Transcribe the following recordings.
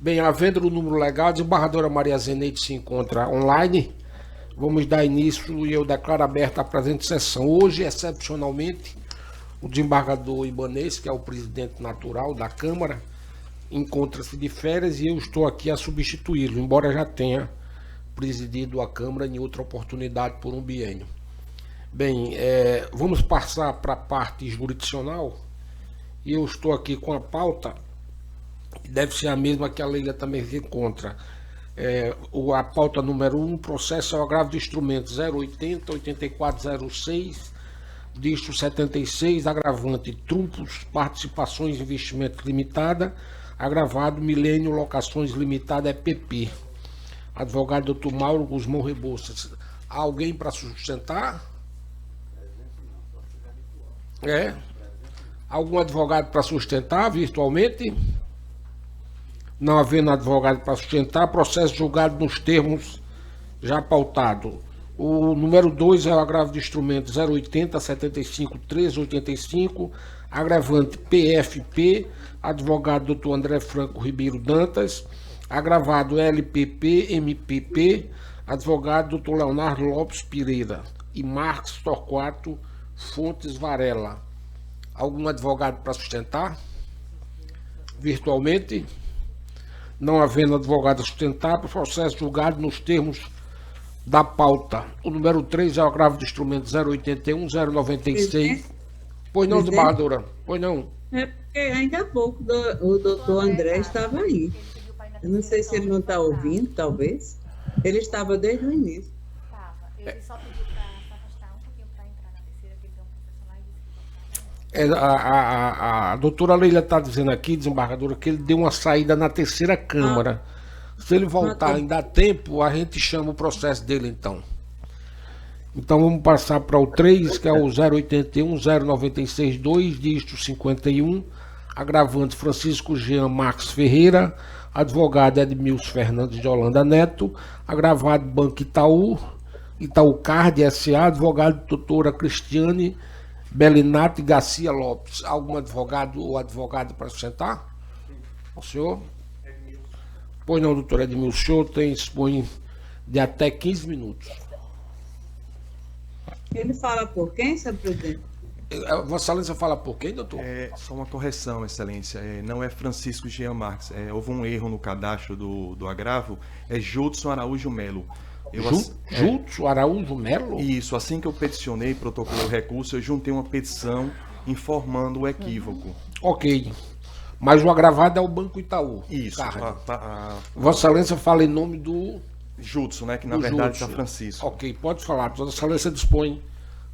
Bem, havendo o número legal, a desembargadora Maria Zeneide se encontra online. Vamos dar início e eu declaro aberta a presente sessão. Hoje, excepcionalmente, o desembargador Ibanez, que é o presidente natural da Câmara, encontra-se de férias e eu estou aqui a substituí-lo, embora já tenha presidido a Câmara em outra oportunidade por um biênio. Bem, vamos passar para a parte jurisdicional e eu estou aqui com a pauta, que deve ser a mesma que a Leila também se encontra. A pauta número 1, processo ao agravo de instrumentos 080, 8406, dígito 76, agravante Trumpos, Participações Investimento Limitada, agravado Milênio Locações Limitada, EPP. Advogado Dr. Mauro Guzmão Rebouças. Há alguém para sustentar? Algum advogado para sustentar virtualmente? Não havendo advogado para sustentar, processo julgado nos termos já pautado. O número 2 é o agravo de instrumento 080 75 1385, agravante PFP, advogado Dr. André Franco Ribeiro Dantas, agravado LPP, MPP, advogado Dr. Leonardo Lopes Pereira e Marcos Torquato Fontes Varela. Algum advogado para sustentar? Virtualmente? Não havendo advogado a sustentar, processo julgado nos termos da pauta. O número 3 é o agravo de instrumento 081, 096. Presidente, Pois não, presidente, desembargadora? Pois não. é porque ainda há pouco o doutor André estava aí. Eu não sei se ele não está ouvindo, talvez. Ele estava desde o início. Tava. Ele só pediu para se afastar um pouquinho para entrar na terceira, que ele tem um processo lá e disse que A doutora Leila está dizendo aqui, desembargadora, que ele deu uma saída na terceira Câmara. Se ele voltar ainda dá tempo, a gente chama o processo dele então. Então vamos passar para o 3, que é o 081 096 2, dígito 51, agravante Francisco Jean Marques Ferreira, advogado Edmilson Fernandes de Holanda Neto, agravado Banco Itaú, Itaú Card S.A., advogado doutora Cristiane Belinato Garcia Lopes. Algum advogado ou advogado para sustentar? O senhor? Pois não, doutor Edmilson, o senhor dispõe de até 15 minutos. Ele fala por quem, senhor presidente? Vossa Excelência fala por quem, doutor? Só uma correção, Excelência. Não é Francisco Jean Marques. Houve um erro no cadastro do agravo. É Judson Araújo Melo. Judson Araújo Melo? Isso. Assim que eu peticionei, protocolei o recurso, eu juntei uma petição informando o equívoco. Ok. Mas o agravado é o Banco Itaú. Isso. Vossa Excelência fala em nome do Judson, né? Que na verdade está Francisco. Ok, pode falar. Vossa Excelência dispõe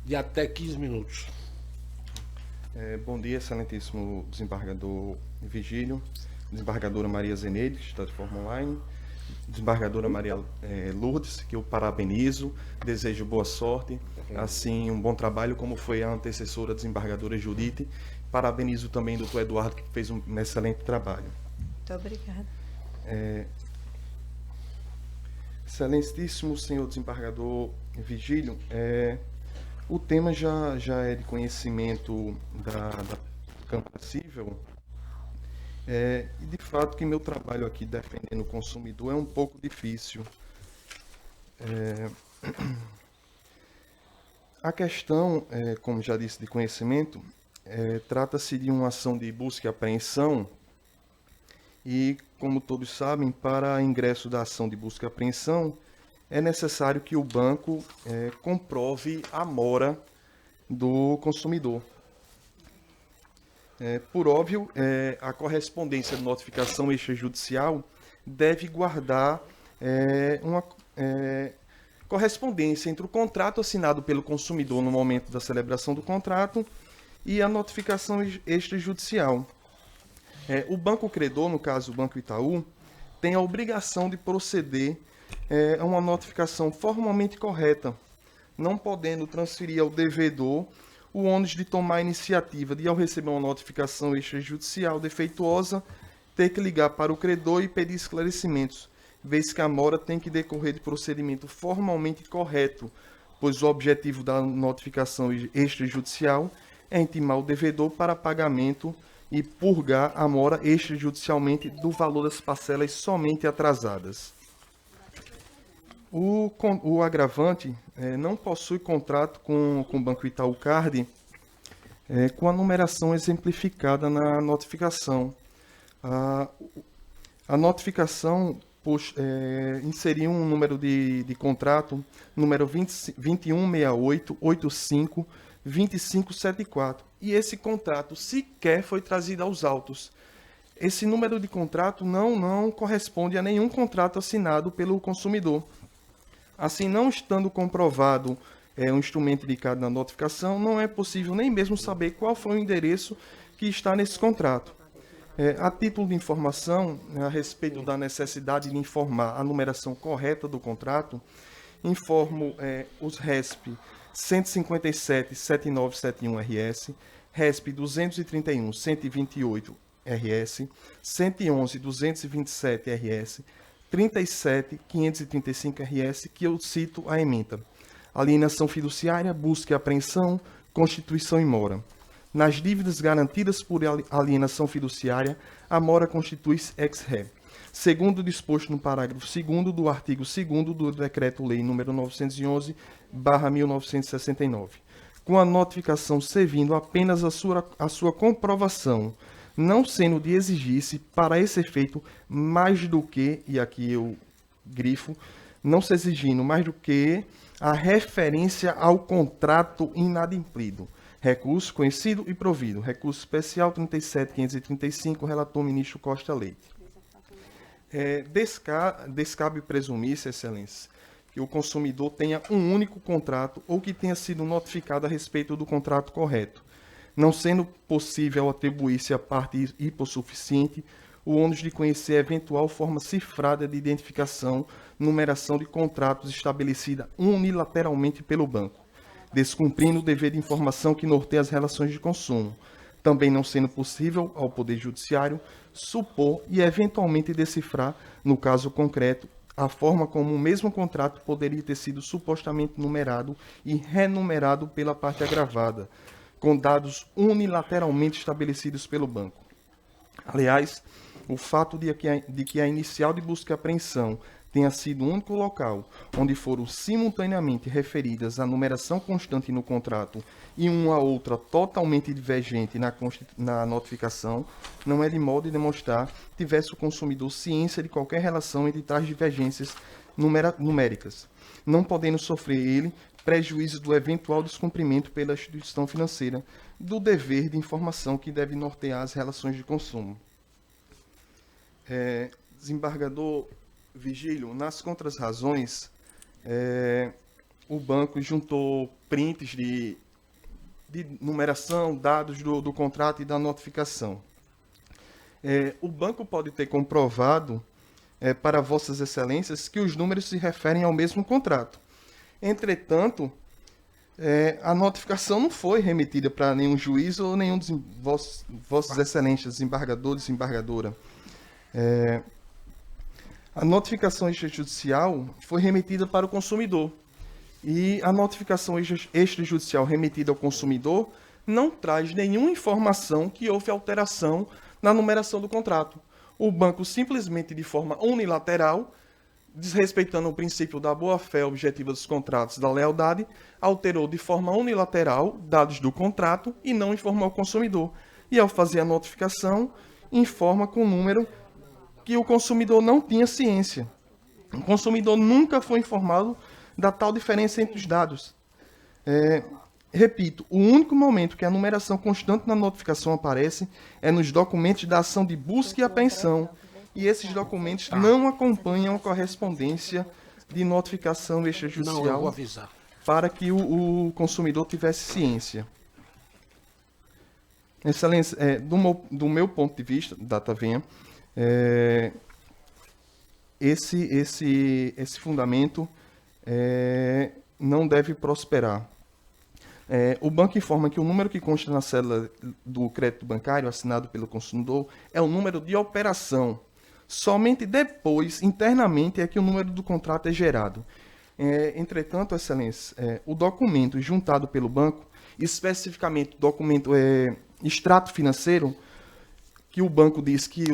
de até 15 minutos. Bom dia, excelentíssimo desembargador Vigílio, desembargadora Maria Zeneide, que está de forma online, desembargadora Maria Lourdes, que eu parabenizo, desejo boa sorte, assim, um bom trabalho, como foi a antecessora desembargadora Judite. Parabenizo também o doutor Eduardo, que fez um excelente trabalho. muito obrigada. Excelentíssimo senhor desembargador Vigílio, o tema já é de conhecimento da Câmara Civil, e de fato que meu trabalho aqui defendendo o consumidor é um pouco difícil. A questão, como já disse, de conhecimento, trata-se de uma ação de busca e apreensão e, como todos sabem, para ingresso da ação de busca e apreensão, é necessário que o banco comprove a mora do consumidor. Por óbvio, a correspondência de notificação extrajudicial deve guardar uma correspondência entre o contrato assinado pelo consumidor no momento da celebração do contrato e a notificação extrajudicial. O banco credor, no caso o Banco Itaú, tem a obrigação de proceder a uma notificação formalmente correta, não podendo transferir ao devedor o ônus de tomar a iniciativa de, ao receber uma notificação extrajudicial defeituosa, ter que ligar para o credor e pedir esclarecimentos, vez que a mora tem que decorrer de procedimento formalmente correto, pois o objetivo da notificação extrajudicial é intimar o devedor para pagamento e purgar a mora extrajudicialmente do valor das parcelas somente atrasadas. O agravante não possui contrato com o Banco Itaú Card com a numeração exemplificada na notificação. A notificação inseriu um número de contrato, número 2168852574, e esse contrato sequer foi trazido aos autos. Esse número de contrato não corresponde a nenhum contrato assinado pelo consumidor. Assim, não estando comprovado um instrumento indicado na notificação, não é possível nem mesmo saber qual foi o endereço que está nesse contrato. A título de informação, a respeito da necessidade de informar a numeração correta do contrato, informo os RESP 157-7971-RS, RESP 231-128-RS, 111-227-RS, 37.535-RS, que eu cito a ementa. Alienação fiduciária, busca e apreensão, constituição e mora. Nas dívidas garantidas por alienação fiduciária, a mora constitui-se ex ré. Segundo disposto no parágrafo 2º do artigo 2º do Decreto-Lei nº 911/1969. Com a notificação servindo apenas a sua comprovação, não sendo de exigir-se para esse efeito mais do que, e aqui eu grifo, não se exigindo mais do que a referência ao contrato inadimplido. Recurso conhecido e provido. Recurso especial 37.535, relator ministro Costa Leite. Descabe presumir-se, excelência, que o consumidor tenha um único contrato ou que tenha sido notificado a respeito do contrato correto, não sendo possível atribuir-se à parte hipossuficiente o ônus de conhecer a eventual forma cifrada de identificação, numeração de contratos estabelecida unilateralmente pelo banco, descumprindo o dever de informação que norteia as relações de consumo, também não sendo possível ao Poder Judiciário supor e eventualmente decifrar, no caso concreto, a forma como o mesmo contrato poderia ter sido supostamente numerado e renumerado pela parte agravada, com dados unilateralmente estabelecidos pelo banco. Aliás, o fato de que a inicial de busca e apreensão tenha sido o único local onde foram simultaneamente referidas a numeração constante no contrato e uma outra totalmente divergente na notificação, não é de modo de demonstrar que tivesse o consumidor ciência de qualquer relação entre tais divergências numéricas, não podendo sofrer ele prejuízo do eventual descumprimento pela instituição financeira do dever de informação que deve nortear as relações de consumo. Desembargador Vigílio, nas contras-razões, o banco juntou prints de numeração, dados do contrato e da notificação. O banco pode ter comprovado para vossas excelências que os números se referem ao mesmo contrato. Entretanto, a notificação não foi remetida para nenhum juiz ou nenhum dos vossas excelências, desembargador, desembargadora. A notificação extrajudicial foi remetida para o consumidor. E a notificação extrajudicial remetida ao consumidor não traz nenhuma informação que houve alteração na numeração do contrato. O banco simplesmente, de forma unilateral, desrespeitando o princípio da boa-fé objetiva dos contratos da lealdade, alterou de forma unilateral dados do contrato e não informou ao consumidor. E ao fazer a notificação, informa com o número que o consumidor não tinha ciência. O consumidor nunca foi informado da tal diferença entre os dados. Repito, o único momento que a numeração constante na notificação aparece é nos documentos da ação de busca e apreensão, e esses documentos não acompanham a correspondência de notificação extrajudicial. Não, eu vou avisar. Para que o consumidor tivesse ciência. Excelência, do meu ponto de vista, data venha, esse fundamento não deve prosperar. O banco informa que o número que consta na cédula do crédito bancário assinado pelo consumidor é o número de operação. Somente depois, internamente, é que o número do contrato é gerado. Entretanto, excelência, o documento juntado pelo banco, especificamente o documento extrato financeiro, que o banco diz que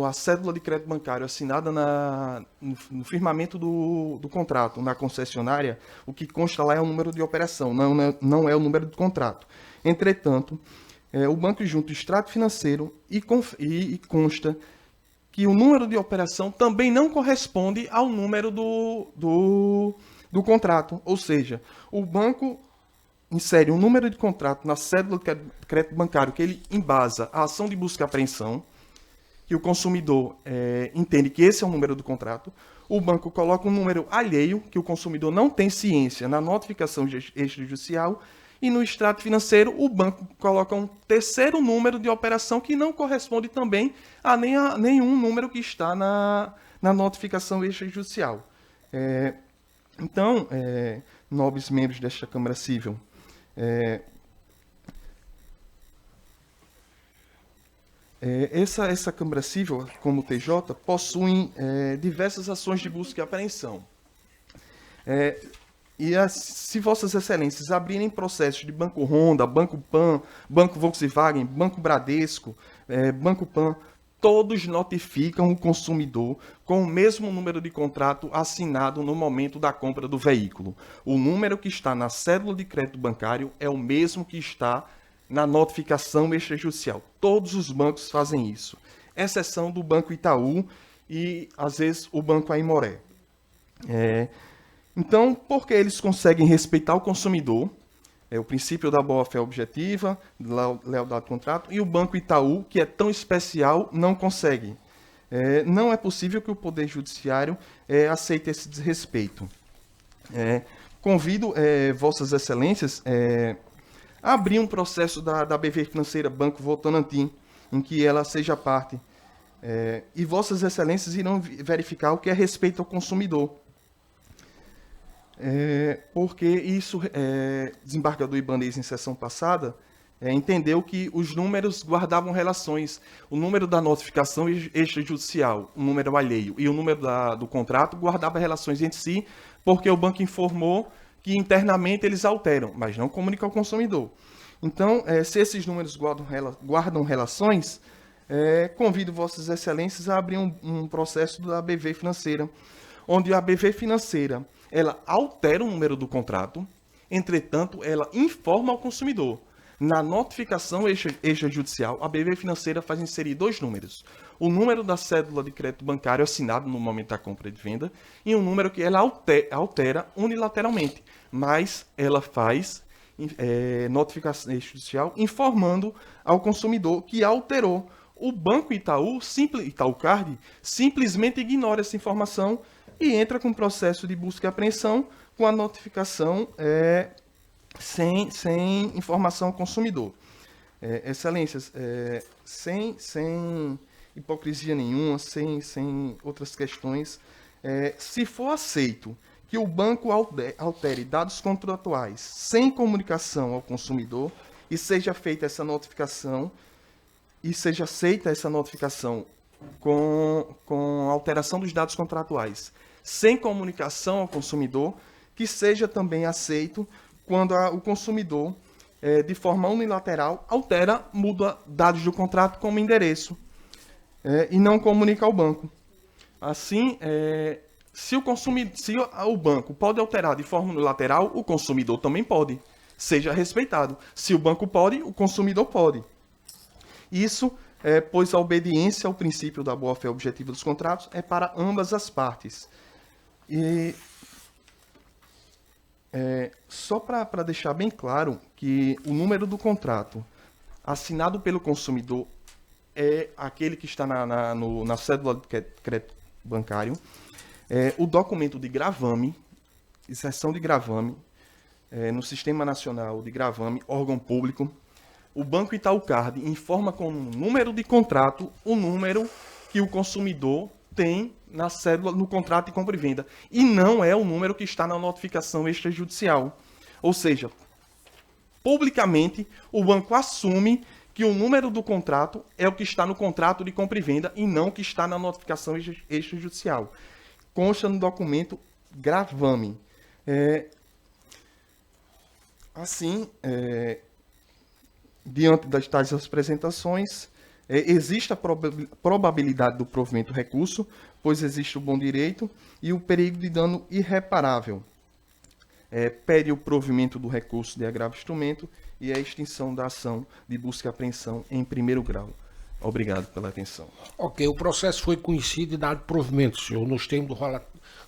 a cédula de crédito bancário assinada no firmamento do contrato, na concessionária, o que consta lá é o número de operação, não é o número do contrato. Entretanto, o banco junta o extrato financeiro e consta que o número de operação também não corresponde ao número do contrato. Ou seja, o banco insere um número de contrato na cédula de crédito bancário que ele embasa a ação de busca e apreensão, que o consumidor entende que esse é o número do contrato. O banco coloca um número alheio, que o consumidor não tem ciência, na notificação extrajudicial, e no extrato financeiro o banco coloca um terceiro número de operação que não corresponde também a nenhum número que está na notificação extrajudicial. Então, nobres membros desta Câmara Civil, essa Câmara Civil, como o TJ, possuem diversas ações de busca e apreensão. Se Vossas Excelências abrirem processos de Banco Honda, Banco Pan, Banco Volkswagen, Banco Bradesco, Banco Pan, todos notificam o consumidor com o mesmo número de contrato assinado no momento da compra do veículo. O número que está na cédula de crédito bancário é o mesmo que está na notificação extrajudicial. Todos os bancos fazem isso, exceção do Banco Itaú e, às vezes, o Banco Aimoré. Então, porque eles conseguem respeitar o consumidor, o princípio da boa-fé objetiva, lealdade do contrato, e o Banco Itaú, que é tão especial, não consegue. Não é possível que o Poder Judiciário aceite esse desrespeito. Convido Vossas Excelências a abrir um processo da BV Financeira Banco Votorantim, em que ela seja parte. E Vossas Excelências irão verificar o que é respeito ao consumidor. Porque isso, desembargador Ibanez, em sessão passada, entendeu que os números guardavam relações. O número da notificação extrajudicial, o número alheio, e o número do contrato guardava relações entre si, porque o banco informou que internamente eles alteram, mas não comunica ao consumidor. Então, se esses números guardam relações, convido Vossas Excelências a abrir um processo da BV Financeira, onde a BV Financeira ela altera o número do contrato, entretanto, ela informa ao consumidor. Na notificação extrajudicial, a BV Financeira faz inserir dois números. O número da cédula de crédito bancário assinado no momento da compra e de venda e um número que ela altera unilateralmente, mas ela faz notificação extrajudicial informando ao consumidor que alterou. O Banco Itaú Card simplesmente ignora essa informação e entra com o processo de busca e apreensão com a notificação sem informação ao consumidor. Excelências, sem hipocrisia nenhuma, sem outras questões, se for aceito que o banco altere dados contratuais sem comunicação ao consumidor e seja feita essa notificação, e seja aceita essa notificação com alteração dos dados contratuais sem comunicação ao consumidor, que seja também aceito quando o consumidor, de forma unilateral, muda dados do contrato como endereço e não comunica ao banco. Assim, se o banco pode alterar de forma unilateral, o consumidor também pode. Seja respeitado. Se o banco pode, o consumidor pode. Isso, pois a obediência ao princípio da boa-fé objetiva dos contratos é para ambas as partes. E só para deixar bem claro que o número do contrato assinado pelo consumidor é aquele que está na cédula de crédito bancário, o documento de gravame, inserção de gravame, no Sistema Nacional de Gravame, órgão público. O Banco Itaú Card informa com o número de contrato o número que o consumidor tem na cédula, no contrato de compra e venda. E não é o número que está na notificação extrajudicial. Ou seja, publicamente, o banco assume que o número do contrato é o que está no contrato de compra e venda e não o que está na notificação extrajudicial. Consta no documento gravame. Assim, diante das tais apresentações, existe a probabilidade do provimento do recurso, pois existe o bom direito e o perigo de dano irreparável. Pede o provimento do recurso de agravo de instrumento e a extinção da ação de busca e apreensão em primeiro grau. Obrigado pela atenção. Ok, o processo foi conhecido e dado provimento, senhor, nos termos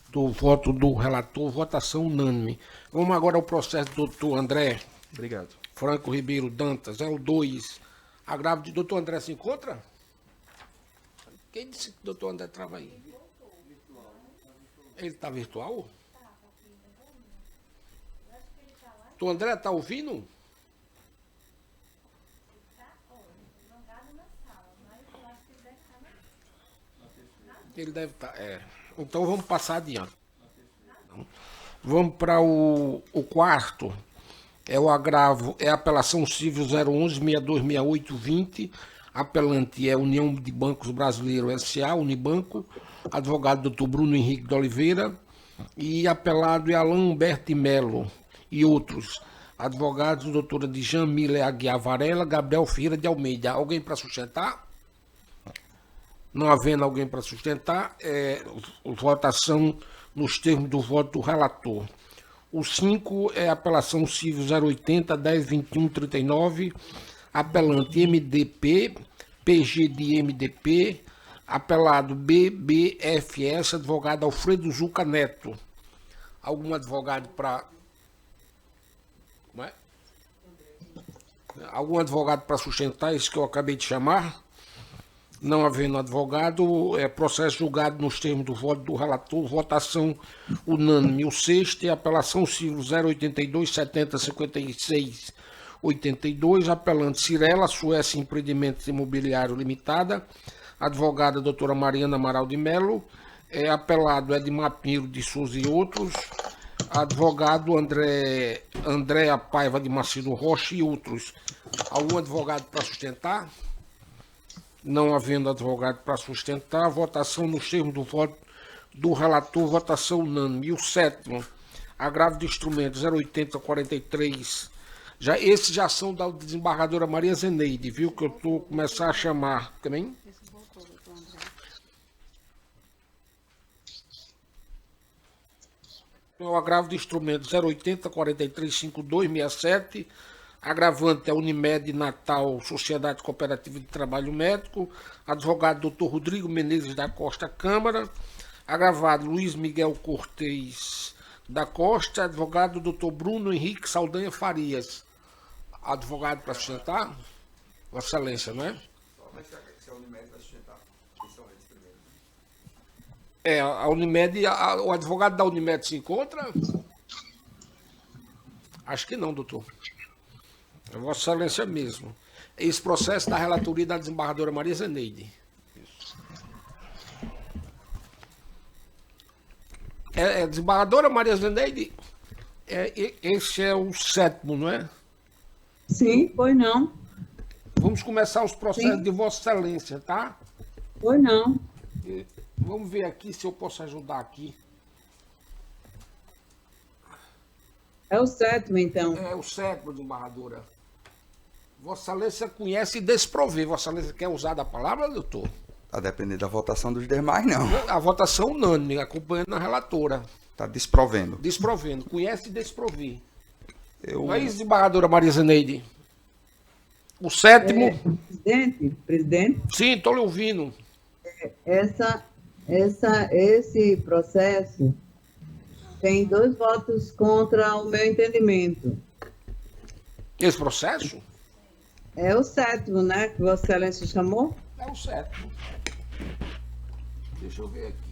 do voto do relator, votação unânime. Vamos agora ao processo do doutor André Obrigado. Franco Ribeiro Dantas, é o 2. Agravo de doutor André se encontra? Quem disse que o doutor André trava aí? Ele está virtual? Doutor André, está ouvindo? Ele deve estar. Então vamos passar adiante. Vamos para o quarto. É o agravo, é a apelação civil 011-6268-20. Apelante é União de Bancos Brasileiros S.A., Unibanco. Advogado doutor Bruno Henrique de Oliveira. E apelado é Alain Humberto Melo e outros. Advogados, doutora Djamila Aguiar Varela, Gabriel Ferreira de Almeida. Alguém para sustentar? Não havendo alguém para sustentar, votação nos termos do voto do relator. O 5 é a apelação civil 080-1021-39, apelante MDP, PG de MDP, apelado BBFS, advogado Alfredo Zuca Neto. Algum advogado para... Algum advogado para sustentar isso que eu acabei de chamar? Não havendo advogado, processo julgado nos termos do voto do relator, votação unânime. O 6º é a apelação civil 082-70-56-82, apelante Cirela, Suécia Empreendimentos Imobiliário Limitada, advogada doutora Mariana Amaral de Melo, apelado Edmar Pinheiro de Souza e outros, advogado Andréa Paiva de Macedo Rocha e outros. Algum advogado para sustentar? Não havendo advogado para sustentar, votação nos termos do voto do relator, votação unânime. E o 7º, agravo de instrumentos 080-43. Esses já são da desembargadora Maria Zeneide, viu? Que eu estou começar a chamar também. O agravo de instrumentos 080-43-5267. Agravante é Unimed Natal, Sociedade Cooperativa de Trabalho Médico. Advogado Dr. Rodrigo Menezes da Costa Câmara. Agravado Luiz Miguel Cortez da Costa. Advogado Dr. Bruno Henrique Saldanha Farias. Advogado para sustentar? Vossa Excelência, não é? Se a Unimed vai sustentar, quem são eles primeiro? A Unimed, o advogado da Unimed se encontra? Acho que não, doutor. É Vossa Excelência mesmo. Esse processo da relatoria da desembargadora Maria Zeneide. Desembargadora Maria Zeneide, esse é o 7º, não é? Sim, pois não. Vamos começar os processos Sim. de Vossa Excelência, tá? Pois não. Vamos ver aqui se eu posso ajudar aqui. É o 7º, então. É o 7º, desembargadora. Vossa Excelência conhece desprover. Vossa Excelência quer usar da palavra, doutor? A depender da votação dos demais, não. A votação unânime, acompanhando a relatora. Está desprovendo. Desprovendo. Conhece desprover. Eu... Não é isso, desembargadora Maria Zeneide? O 7º... Presidente, Sim, estou lhe ouvindo. esse processo tem 2 votos contra o meu entendimento. Esse processo? É o 7º, né, que Vossa Excelência chamou? É o 7º. Deixa eu ver aqui.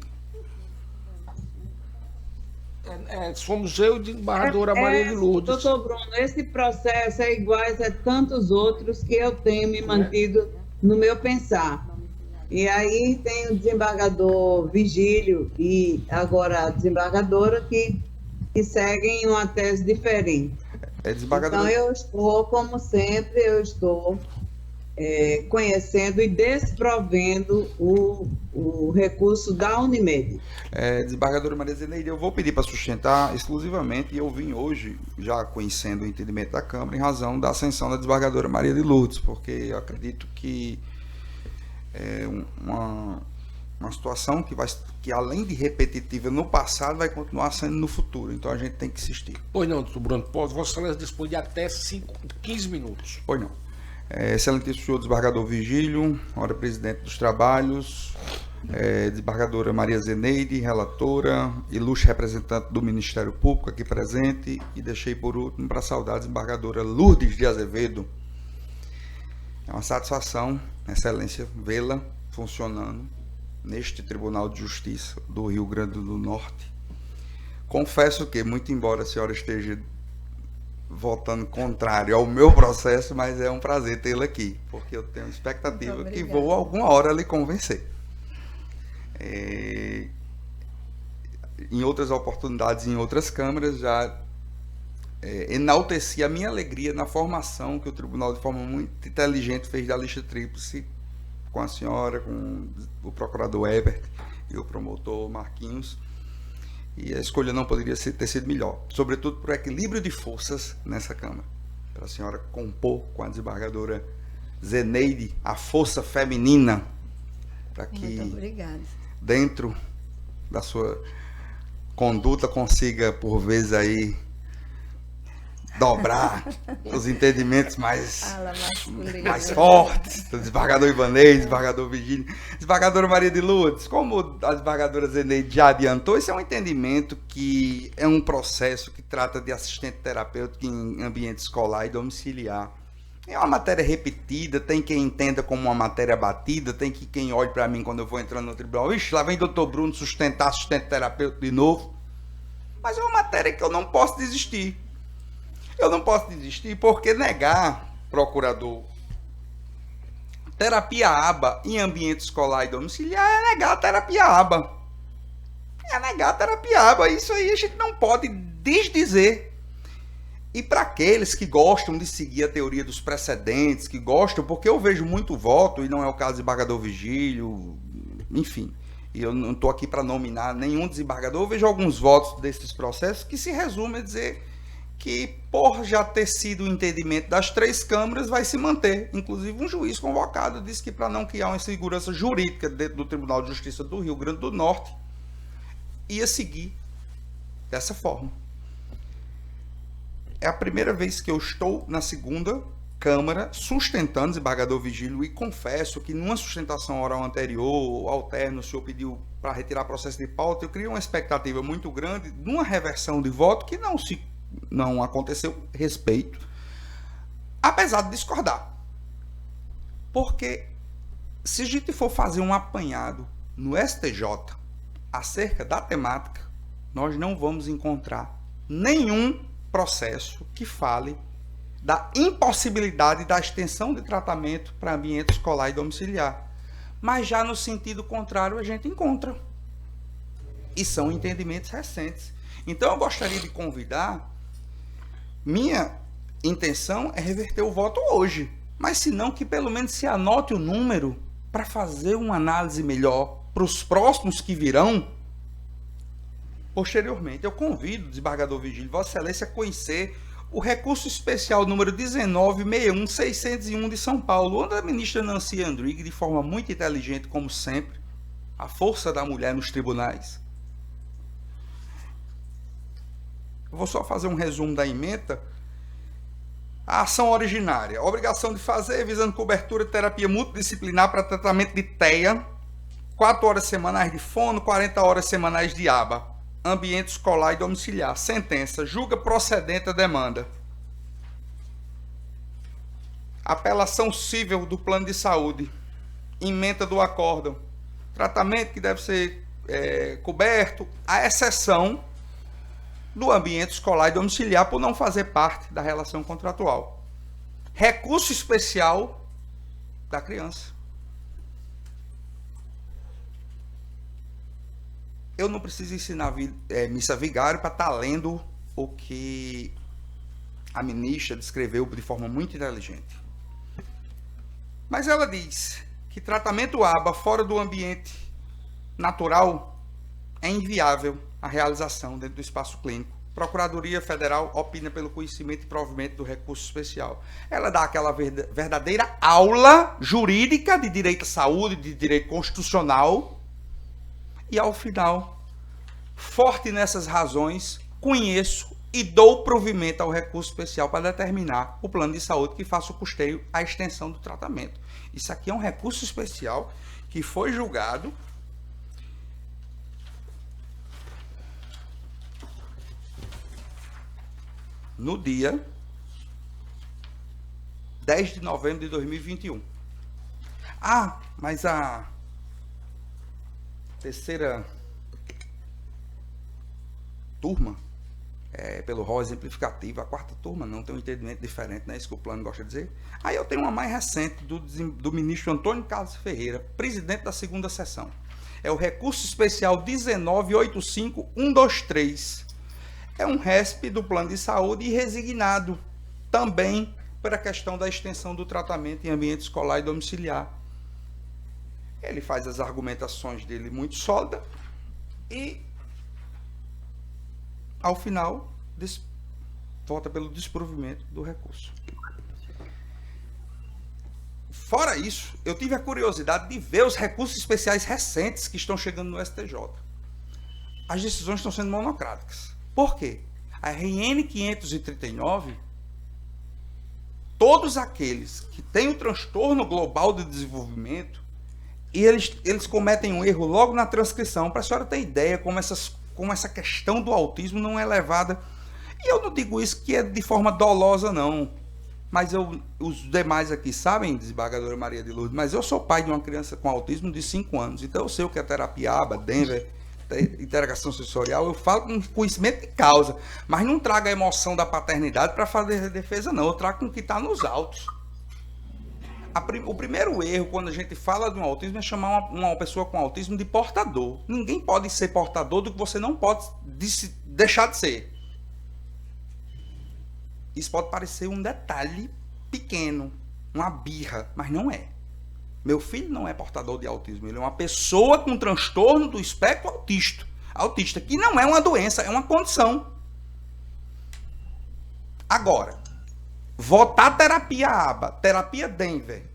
Somos eu e a desembargadora Maria de Lourdes. Doutor Bruno, esse processo é igual a tantos outros que eu tenho me mantido no meu pensar. E aí tem o desembargador Vigílio e agora a desembargadora que seguem uma tese diferente. desembargadora... Então eu estou, como sempre, conhecendo e desprovendo o recurso da Unimed. Desembargadora Maria Zeneide, eu vou pedir para sustentar exclusivamente, e eu vim hoje já conhecendo o entendimento da Câmara em razão da ascensão da desembargadora Maria de Lourdes, porque eu acredito que uma situação que além de repetitiva no passado, vai continuar sendo no futuro. Então a gente tem que insistir. Pois não, doutor Bruno, Vossa Excelência dispõe de até 15 minutos. Pois não. Excelentíssimo senhor desembargador Vigílio, hora presidente dos trabalhos, desembargadora Maria Zeneide, relatora, ilustre representante do Ministério Público aqui presente, e deixei por último para saudar a desembargadora Lourdes de Azevedo. É uma satisfação, excelência, vê-la funcionando neste Tribunal de Justiça do Rio Grande do Norte. Confesso que, muito embora a senhora esteja votando contrário ao meu processo, mas é um prazer tê-la aqui, porque eu tenho expectativa que vou alguma hora lhe convencer. Em outras oportunidades, em outras câmaras, já enalteci a minha alegria na formação que o tribunal, de forma muito inteligente, fez da lista tríplice com a senhora, com o procurador Ebert e o promotor Marquinhos. E a escolha não poderia ter sido melhor, sobretudo por equilíbrio de forças nessa Câmara. Para a senhora compor com a desembargadora Zeneide a força feminina, para que, dentro da sua conduta, consiga, por vezes, aí dobrar os entendimentos mais fortes do desembargador Ivanês, desembargador Vigílio, desembargadora Maria de Lourdes. Como a desembargadora Zeneide já adiantou, esse é um entendimento que é um processo que trata de assistente terapêutico em ambiente escolar e domiciliar. É uma matéria repetida, tem quem entenda como uma matéria batida, tem quem olhe para mim quando eu vou entrando no tribunal, ixi, lá vem doutor Bruno sustentar assistente terapêutico de novo. Mas é uma matéria que eu não posso desistir. Eu não posso desistir porque negar, procurador, terapia ABA em ambiente escolar e domiciliar é negar a terapia ABA. É negar a terapia ABA. Isso aí a gente não pode desdizer. E para aqueles que gostam de seguir a teoria dos precedentes, que gostam, porque eu vejo muito voto, e não é o caso do desembargador Vigílio, enfim, e eu não estou aqui para nominar nenhum desembargador, eu vejo alguns votos desses processos que se resumem a dizer que, por já ter sido o entendimento das três câmaras, vai se manter. Inclusive, um juiz convocado disse que, para não criar uma insegurança jurídica dentro do Tribunal de Justiça do Rio Grande do Norte, ia seguir dessa forma. É a primeira vez que eu estou na segunda Câmara sustentando o desembargador Vigílio, e confesso que numa sustentação oral anterior, alterno, o senhor pediu para retirar processo de pauta, eu criei uma expectativa muito grande de uma reversão de voto que não aconteceu, respeito, apesar de discordar. Porque se a gente for fazer um apanhado no STJ acerca da temática, nós não vamos encontrar nenhum processo que fale da impossibilidade da extensão de tratamento para ambiente escolar e domiciliar. Mas já no sentido contrário a gente encontra. E são entendimentos recentes. Então eu gostaria de convidar, minha intenção é reverter o voto hoje, mas se não, que pelo menos se anote o número para fazer uma análise melhor para os próximos que virão posteriormente. Eu convido o desembargador Vigílio, Vossa Excelência, a conhecer o recurso especial número 19.61601 de São Paulo, onde a ministra Nancy Andrighi, de forma muito inteligente, como sempre, a força da mulher nos tribunais. Eu vou só fazer um resumo da ementa. A ação originária, a obrigação de fazer, visando cobertura de terapia multidisciplinar para tratamento de TEA, 4 horas semanais de fono, 40 horas semanais de ABA, ambiente escolar e domiciliar. Sentença, julga procedente a demanda. Apelação cível do plano de saúde, ementa do acórdão, tratamento que deve ser coberto, à exceção do ambiente escolar e domiciliar por não fazer parte da relação contratual. Recurso especial da criança. Eu não preciso ensinar missa vigário para estar lendo o que a ministra descreveu de forma muito inteligente. Mas ela diz que tratamento ABA fora do ambiente natural é inviável a realização dentro do espaço clínico, Procuradoria Federal opina pelo conhecimento e provimento do recurso especial. Ela dá aquela verdadeira aula jurídica de direito à saúde, de direito constitucional, e ao final, forte nessas razões, conheço e dou provimento ao recurso especial para determinar o plano de saúde que faça o custeio, a extensão do tratamento. Isso aqui é um recurso especial que foi julgado no dia 10 de novembro de 2021. Ah, mas a terceira turma, pelo rol exemplificativo, a quarta turma não tem um entendimento diferente, não é isso que o plano gosta de dizer? Aí eu tenho uma mais recente do ministro Antônio Carlos Ferreira, presidente da segunda sessão. É o recurso especial 1985123. É um RESP do plano de saúde e resignado também para a questão da extensão do tratamento em ambiente escolar e domiciliar. Ele faz as argumentações dele muito sólidas e, ao final, vota pelo desprovimento do recurso. Fora isso, eu tive a curiosidade de ver os recursos especiais recentes que estão chegando no STJ. As decisões estão sendo monocráticas. Por quê? A RN 539, todos aqueles que têm o transtorno global de desenvolvimento, e eles cometem um erro logo na transcrição, para a senhora ter ideia como essa questão do autismo não é levada. E eu não digo isso que é de forma dolosa, não. Mas os demais aqui sabem, desembargadora Maria de Lourdes, mas eu sou pai de uma criança com autismo de 5 anos, então eu sei o que é terapia ABA, Denver, interação sensorial, eu falo com conhecimento de causa, mas não trago a emoção da paternidade para fazer defesa, não. Eu trago com o que está nos autos. O primeiro erro, quando a gente fala de um autismo, é chamar uma pessoa com autismo de portador. Ninguém pode ser portador do que você não pode deixar de ser. Isso pode parecer um detalhe pequeno, uma birra, mas não é. Meu filho não é portador de autismo, ele é uma pessoa com transtorno do espectro autista, que não é uma doença, é uma condição. Agora, votar terapia ABA, terapia Denver,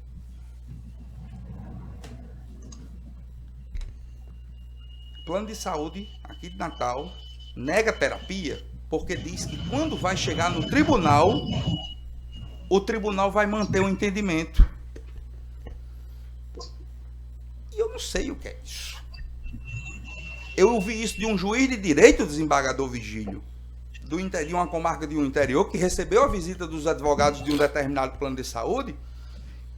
plano de saúde aqui de Natal nega terapia, porque diz que quando vai chegar no tribunal, o tribunal vai manter o entendimento. E eu não sei o que é isso. Eu ouvi isso de um juiz de direito, desembargador Vigílio, de uma comarca de um interior, que recebeu a visita dos advogados de um determinado plano de saúde,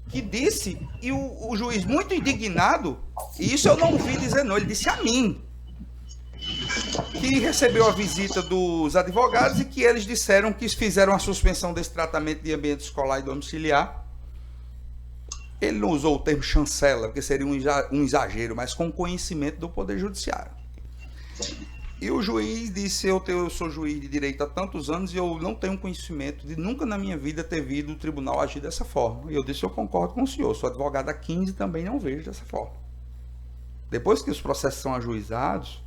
que disse, e o juiz muito indignado, e isso eu não ouvi dizer não, ele disse a mim, que recebeu a visita dos advogados e que eles disseram que fizeram a suspensão desse tratamento de ambiente escolar e domiciliar. Ele não usou o termo chancela, porque seria um exagero, mas com conhecimento do Poder Judiciário. E o juiz disse, eu sou juiz de direito há tantos anos e eu não tenho conhecimento de nunca na minha vida ter visto o tribunal agir dessa forma. E eu disse, eu concordo com o senhor, sou advogado há 15 e também não vejo dessa forma. Depois que os processos são ajuizados,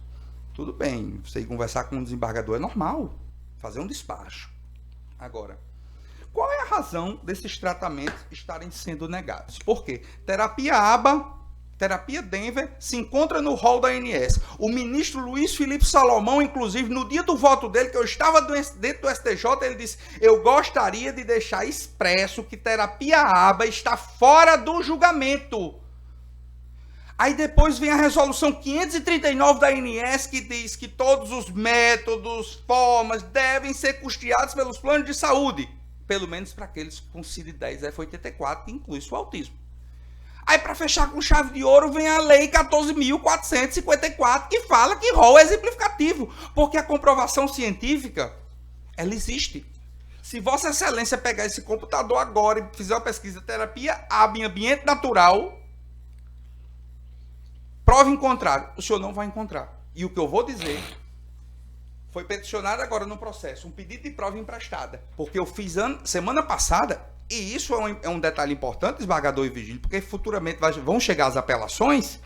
tudo bem, você ir conversar com um desembargador é normal, fazer um despacho. Agora, qual é a razão desses tratamentos estarem sendo negados? Por quê? Terapia ABA, terapia Denver, se encontra no rol da ANS. O ministro Luiz Felipe Salomão, inclusive, no dia do voto dele, que eu estava dentro do STJ, ele disse, eu gostaria de deixar expresso que terapia ABA está fora do julgamento. Aí depois vem a resolução 539 da ANS, que diz que todos os métodos, formas, devem ser custeados pelos planos de saúde. Pelo menos para aqueles com CID-10 F84, que inclui o autismo. Aí, para fechar com chave de ouro, vem a Lei 14.454, que fala que rol é exemplificativo, porque a comprovação científica, ela existe. Se Vossa Excelência pegar esse computador agora e fizer uma pesquisa terapia ABA em ambiente natural, prova em contrário, o senhor não vai encontrar. E o que eu vou dizer, foi peticionado agora no processo um pedido de prova emprestada, porque eu fiz semana passada, e isso é um detalhe importante, desembargador e vigílio, porque futuramente vão chegar as apelações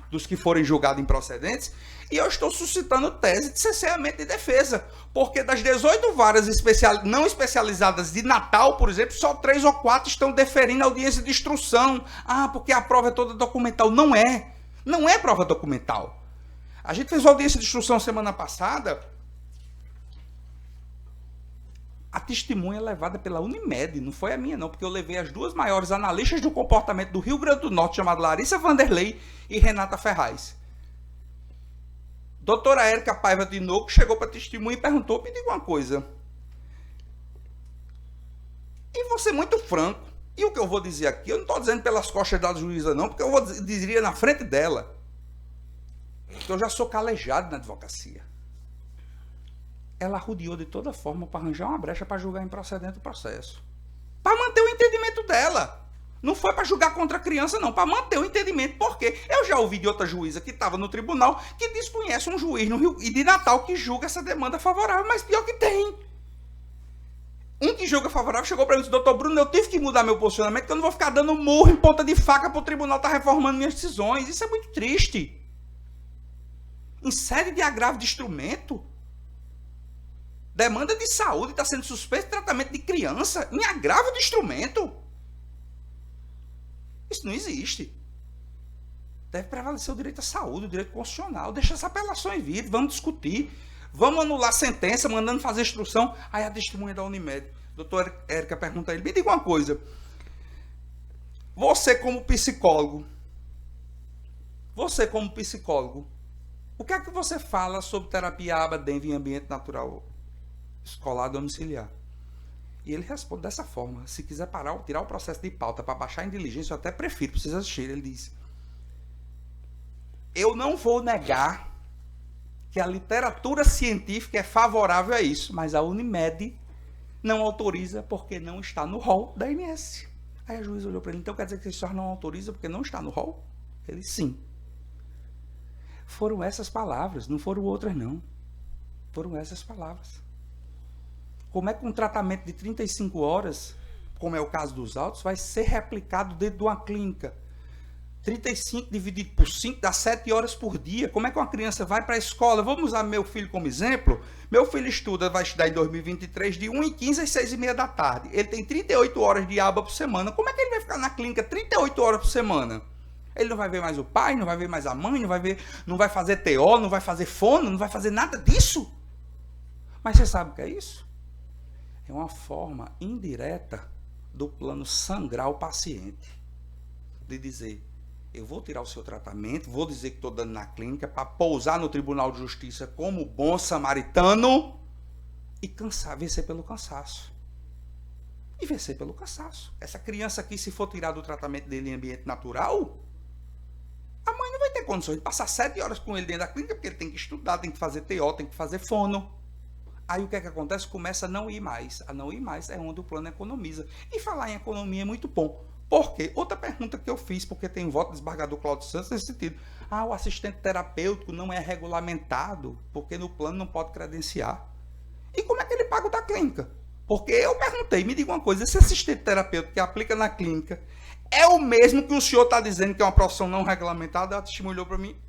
dos que forem julgados improcedentes, e eu estou suscitando tese de cerceamento de defesa, porque das 18 varas não especializadas de Natal, por exemplo, só 3 ou 4 estão deferindo audiência de instrução. Ah, porque a prova é toda documental. Não é. Não é prova documental. A gente fez uma audiência de instrução semana passada. A testemunha levada pela Unimed, não foi a minha não, porque eu levei as 2 maiores analistas do comportamento do Rio Grande do Norte, chamadas Larissa Vanderlei e Renata Ferraz. Doutora Érica Paiva de Noco chegou para testemunha e perguntou, me diga uma coisa. E vou ser muito franco, e o que eu vou dizer aqui, eu não estou dizendo pelas costas da juíza não, porque eu diria na frente dela, que eu já sou calejado na advocacia. Ela arrodeou de toda forma para arranjar uma brecha para julgar improcedente o processo. Para manter o entendimento dela. Não foi para julgar contra a criança, não. Para manter o entendimento. Por quê? Eu já ouvi de outra juíza que estava no tribunal que desconhece um juiz no Rio e de Natal que julga essa demanda favorável. Mas pior que tem. Um que julga favorável chegou para mim e disse, doutor Bruno, eu tive que mudar meu posicionamento porque eu não vou ficar dando murro em ponta de faca para o tribunal estar reformando minhas decisões. Isso é muito triste. Em sede de agravo de instrumento, demanda de saúde está sendo suspenso de tratamento de criança em agravo de instrumento. Isso não existe. Deve prevalecer o direito à saúde, o direito constitucional. Deixa essas apelações vir, vamos discutir. Vamos anular a sentença, mandando fazer instrução. Aí a testemunha da Unimed. Doutora Érica pergunta a ele, me diga uma coisa. Você como psicólogo, o que é que você fala sobre terapia aba-denve em ambiente natural escolar domiciliar? E ele responde dessa forma. Se quiser tirar o processo de pauta para baixar em diligência, eu até prefiro, precisa assistir. Ele diz, eu não vou negar que a literatura científica é favorável a isso, mas a Unimed não autoriza porque não está no rol da ANS. Aí a juíza olhou para ele, então quer dizer que a senhora não autoriza porque não está no rol? Ele, sim. Foram essas palavras, não foram outras não. Foram essas palavras. Como é que um tratamento de 35 horas, como é o caso dos autos, vai ser replicado dentro de uma clínica? 35 dividido por 5 dá 7 horas por dia. Como é que uma criança vai para a escola? Vamos usar meu filho como exemplo. Meu filho vai estudar em 2023 de 1h15 às 6h30 da tarde. Ele tem 38 horas de aba por semana. Como é que ele vai ficar na clínica 38 horas por semana? Ele não vai ver mais o pai, não vai ver mais a mãe, não vai fazer TO, não vai fazer fono, não vai fazer nada disso. Mas você sabe o que é isso? É uma forma indireta do plano sangrar o paciente. De dizer, eu vou tirar o seu tratamento, vou dizer que estou dando na clínica para pousar no Tribunal de Justiça como bom samaritano e vencer pelo cansaço. E vencer pelo cansaço. Essa criança aqui, se for tirar do tratamento dele em ambiente natural, a mãe não vai ter condições de passar 7 horas com ele dentro da clínica, porque ele tem que estudar, tem que fazer TO, tem que fazer fono. Aí o que é que acontece? Começa a não ir mais. A não ir mais é onde o plano economiza. E falar em economia é muito bom. Por quê? Outra pergunta que eu fiz, porque tem voto do desembargador Cláudio Santos nesse sentido. O assistente terapêutico não é regulamentado, porque no plano não pode credenciar. E como é que ele paga o da clínica? Porque eu perguntei, me diga uma coisa, esse assistente terapêutico que aplica na clínica é o mesmo que o senhor está dizendo que é uma profissão não regulamentada? Ela testemunhou para mim.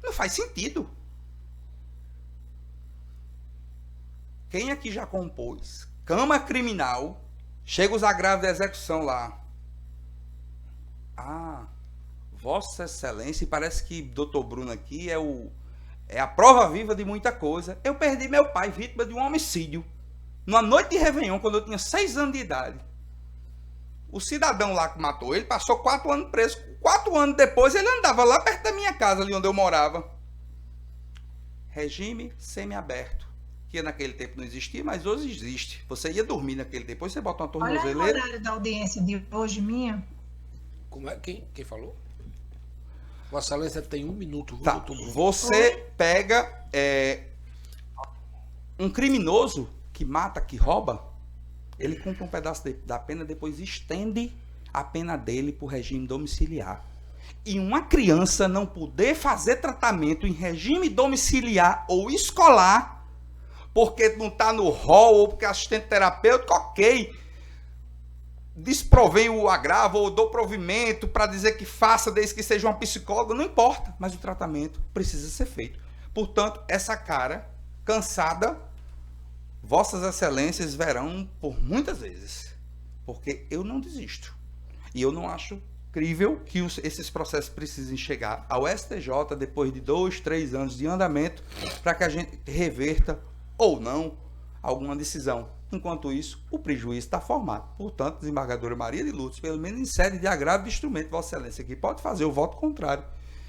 Não faz sentido. Quem aqui já compôs cama criminal, chega os agravos da execução lá. Vossa Excelência, e parece que Dr. Bruno aqui é a prova viva de muita coisa. Eu perdi meu pai, vítima de um homicídio, numa noite de Réveillon, quando eu tinha 6 anos de idade. O cidadão lá que matou ele passou 4 anos preso. 4 anos depois, ele andava lá perto da minha casa, ali onde eu morava. Regime semiaberto. Que naquele tempo não existia, mas hoje existe. Você ia dormir naquele tempo, depois você bota uma tornozeleira. Olha o horário da audiência de hoje minha. Como é? Quem falou? Vossa Excelência tem 1 minuto. Tá. Você pega um criminoso que mata, que rouba, ele cumpre um pedaço da pena, depois estende a pena dele para o regime domiciliar. E uma criança não poder fazer tratamento em regime domiciliar ou escolar, porque não está no rol, ou porque é assistente terapêutico, ok. desprovém o agravo ou dou provimento para dizer que faça desde que seja uma psicóloga, não importa, mas o tratamento precisa ser feito. Portanto, essa cara cansada, vossas excelências verão por muitas vezes, porque eu não desisto. E eu não acho crível que esses processos precisem chegar ao STJ depois de 2, 3 anos de andamento para que a gente reverta ou não alguma decisão. Enquanto isso, o prejuízo está formado. Portanto, desembargadora Maria de Lourdes, pelo menos em sede de agravo de instrumento, Vossa Excelência aqui pode fazer o voto contrário.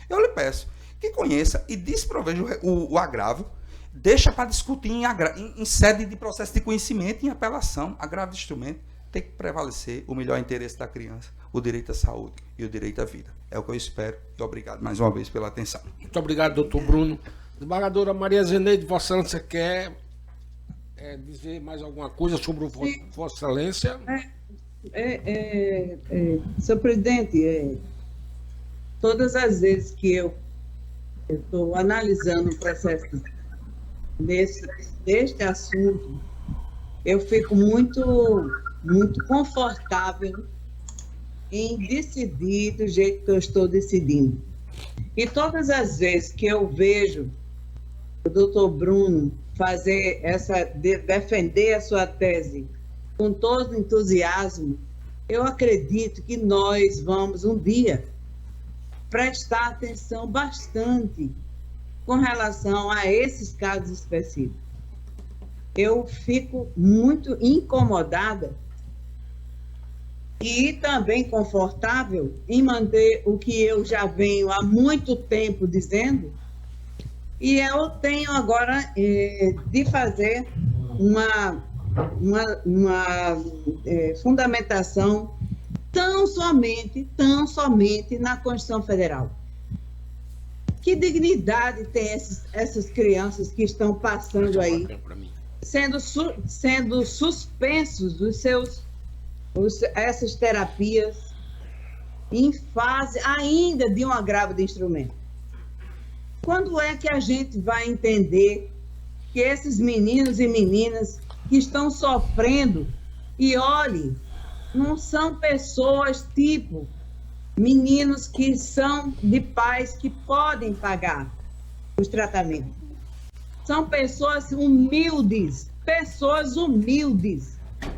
Eu lhe peço que conheça e desproveja o agravo, deixa para discutir em sede de processo de conhecimento, em apelação. Agravo de instrumento tem que prevalecer o melhor interesse da criança, o direito à saúde e o direito à vida. É o que eu espero e obrigado mais uma vez pela atenção. Muito obrigado, doutor Bruno. Desembargadora Maria Zeneide, Vossa Excelência quer dizer mais alguma coisa sobre o Vossa Excelência? Senhor presidente, todas as vezes que eu estou analisando o processo deste assunto, eu fico muito confortável em decidir do jeito que eu estou decidindo. E todas as vezes que eu vejo o doutor Bruno defender a sua tese com todo entusiasmo, eu acredito que nós vamos um dia prestar atenção bastante com relação a esses casos específicos. Eu fico muito incomodada e também confortável em manter o que eu já venho há muito tempo dizendo, e eu tenho agora de fazer uma fundamentação tão somente na Constituição Federal. Que dignidade tem essas crianças que estão passando aí, sendo suspensos essas terapias em fase ainda de um agravo de instrumento? Quando é que a gente vai entender que esses meninos e meninas que estão sofrendo, e olhe, não são pessoas tipo meninos que são de pais que podem pagar os tratamentos. São pessoas humildes,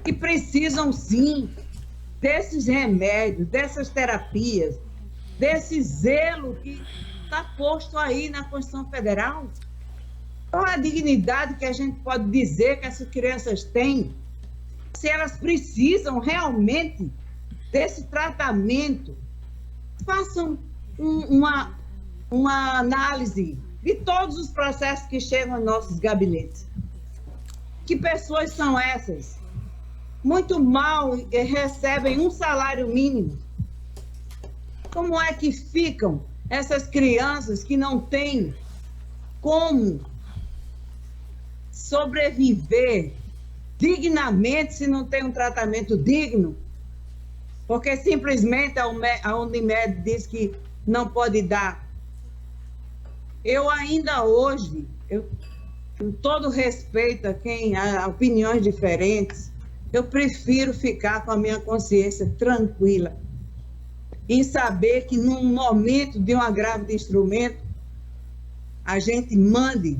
que precisam sim desses remédios, dessas terapias, desse zelo que está posto aí na Constituição Federal. Qual a dignidade que a gente pode dizer que essas crianças têm, se elas precisam realmente desse tratamento? Façam uma análise de todos os processos que chegam aos nossos gabinetes. Que pessoas são essas? Muito mal recebem um salário mínimo. Como é que ficam essas crianças que não têm como sobreviver dignamente se não tem um tratamento digno? Porque simplesmente a Unimed diz que não pode dar. Eu ainda hoje, com todo respeito a quem há opiniões diferentes, eu prefiro ficar com a minha consciência tranquila em saber que num momento de um agravo de instrumento, a gente mande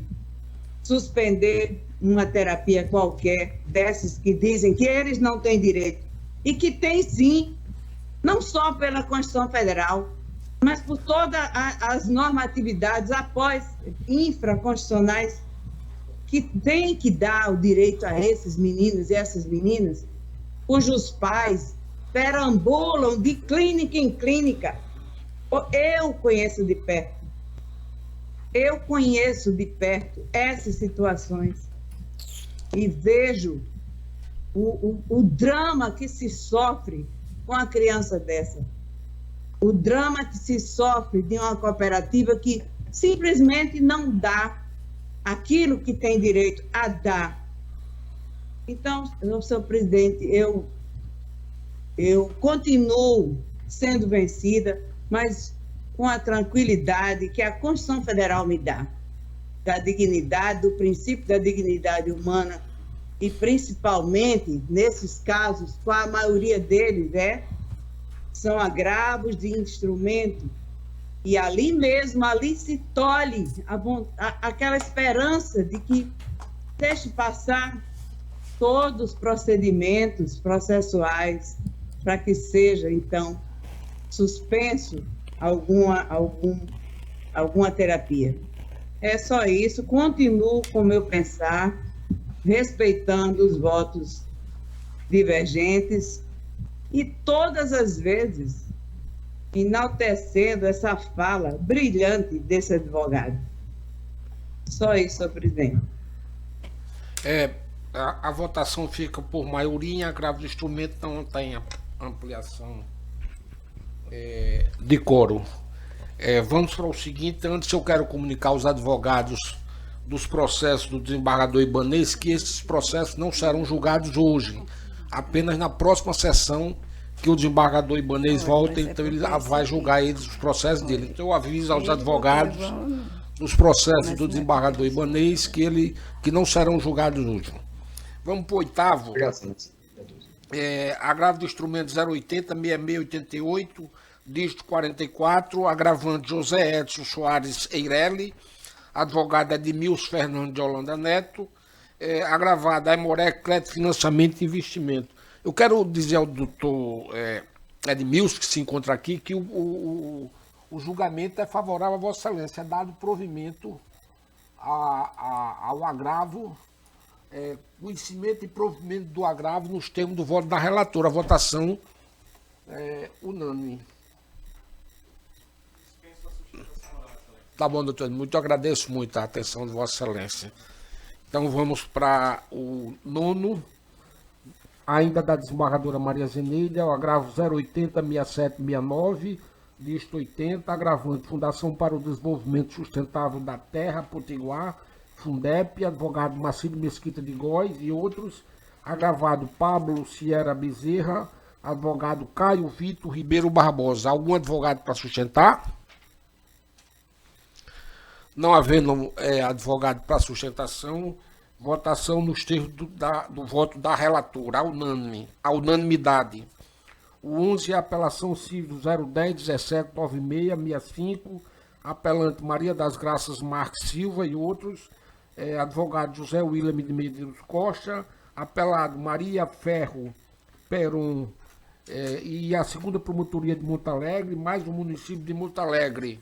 suspender uma terapia qualquer dessas que dizem que eles não têm direito. E que tem sim, não só pela Constituição Federal, mas por todas as normatividades após infraconstitucionais que tem que dar o direito a esses meninos e essas meninas, cujos pais perambulam de clínica em clínica. Eu conheço de perto essas situações e vejo o drama que se sofre com a criança dessa, o drama que se sofre de uma cooperativa que simplesmente não dá aquilo que tem direito a dar. Então, senhor presidente, eu continuo sendo vencida, mas com a tranquilidade que a Constituição Federal me dá, da dignidade, do princípio da dignidade humana, e principalmente nesses casos, com a maioria deles, são agravos de instrumento, e ali mesmo, ali se tolhe aquela esperança de que deixe passar todos os procedimentos processuais para que seja, então, suspenso alguma terapia. É só isso, continuo com o meu pensar, respeitando os votos divergentes e todas as vezes enaltecendo essa fala brilhante desse advogado. Só isso, senhor presidente. A votação fica por maioria em agravo de instrumento, não tem ampliação de quórum. Vamos para o seguinte. Antes, eu quero comunicar aos advogados dos processos do desembargador Ibanez que esses processos não serão julgados hoje, apenas na próxima sessão que o desembargador Ibanez volta, então ele vai julgar os processos dele. Então eu aviso aos advogados dos processos do desembargador Ibanez que não serão julgados hoje. Vamos para o oitavo. Agravo do instrumento 080-6688, dígito 44, agravante José Edson Soares Eireli, advogado Edmilson Fernandes de Holanda Neto, agravado Aimoré Crédito, Financiamento e Investimento. Eu quero dizer ao doutor Edmilson, que se encontra aqui, que o julgamento é favorável a Vossa Excelência, é dado provimento ao agravo, conhecimento e provimento do agravo nos termos do voto da relatora, a votação unânime. Tá bom, doutor, muito agradeço muito a atenção de Vossa Excelência. Então vamos para o nono, ainda da desembargadora Maria Zeneida, o agravo 080-6769, dígito 80, agravante Fundação para o Desenvolvimento Sustentável da Terra, Potiguar, Fundep, advogado Marcílio Mesquita de Góes e outros, agravado Pablo Sierra Bezerra, advogado Caio Vitor Ribeiro Barbosa. Algum advogado para sustentar? Não havendo advogado para sustentação, votação nos termos do voto da relatora, a unanimidade. O 11 é a apelação civil 010-1796-65, apelante Maria das Graças Marques Silva e outros, advogado José William de Medeiros Costa, apelado Maria Ferro Peron e a segunda promotoria de Monte Alegre, mais o município de Monte Alegre.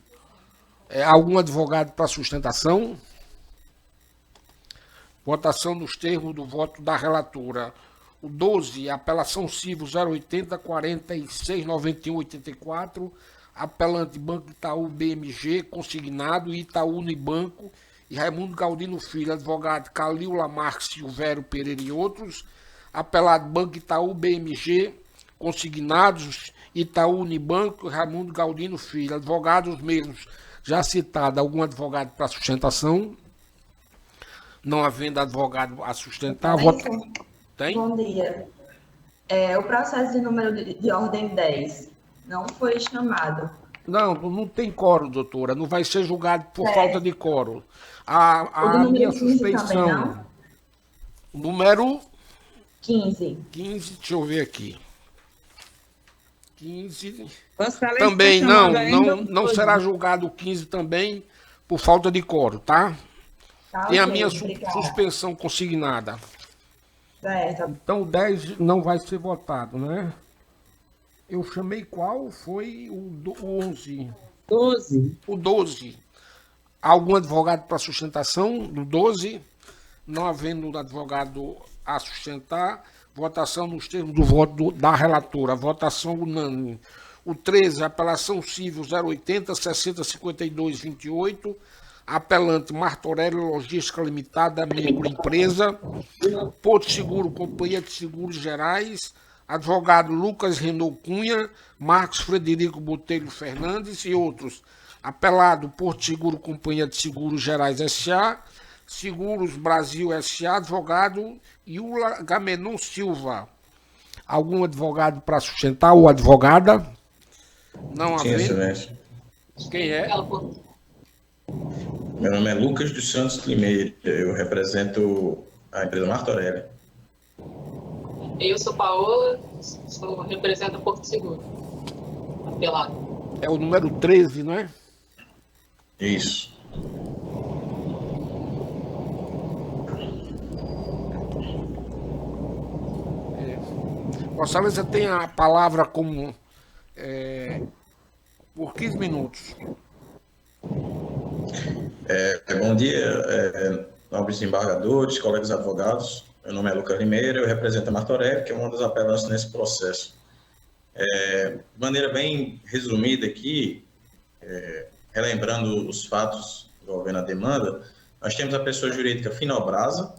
Algum advogado para sustentação? Votação nos termos do voto da relatora. O 12, apelação civil 080-46-91-84, apelante Banco Itaú BMG, consignado, Itaú Unibanco e Raimundo Galdino Filho, advogado Calil Lamarque Silvério Pereira e outros, apelado Banco Itaú BMG, consignados, Itaú Unibanco e Raimundo Galdino Filho, advogados mesmos já citado. Algum advogado para sustentação? Não havendo advogado a sustentar, vota. Tem? Bom dia. O processo de número de ordem 10 não foi chamado. Não tem quórum, doutora. Não vai ser julgado por falta de quórum. A minha suspeição. Também, número 15. 15, deixa eu ver aqui. 15. Também não será julgado o 15 também por falta de quórum, tá? Tem a minha suspensão consignada. Certo. Então o 10 não vai ser votado, né? Eu chamei qual? Foi o 11. 12. O 12. Algum advogado para sustentação? No 12. Não havendo advogado a sustentar, votação nos termos do voto da relatora. Votação unânime. O 13, apelação civil 080-60-52-28, apelante Martorelli Logística Limitada, microempresa, Porto Seguro, Companhia de Seguros Gerais, advogado Lucas Renault Cunha, Marcos Frederico Botelho Fernandes e outros. Apelado Porto Seguro, Companhia de Seguros Gerais S.A., Seguros Brasil S.A., advogado Iula Gamenon Silva. Algum advogado para sustentar ou advogada? Não havendo. Quem é? Meu nome é Lucas dos Santos Limeira, eu represento a empresa Martorelli. Eu sou Paola, represento Porto Seguro, apelado. É o número 13, não é? Isso. Vossa Excelência tem a palavra como por 15 minutos. Bom dia, nobres embargadores, colegas advogados. Meu nome é Lucas Limeira, eu represento a Martorell, que é uma das apelantes nesse processo. De maneira bem resumida aqui, relembrando os fatos envolvendo a demanda, nós temos a pessoa jurídica Finobrasa,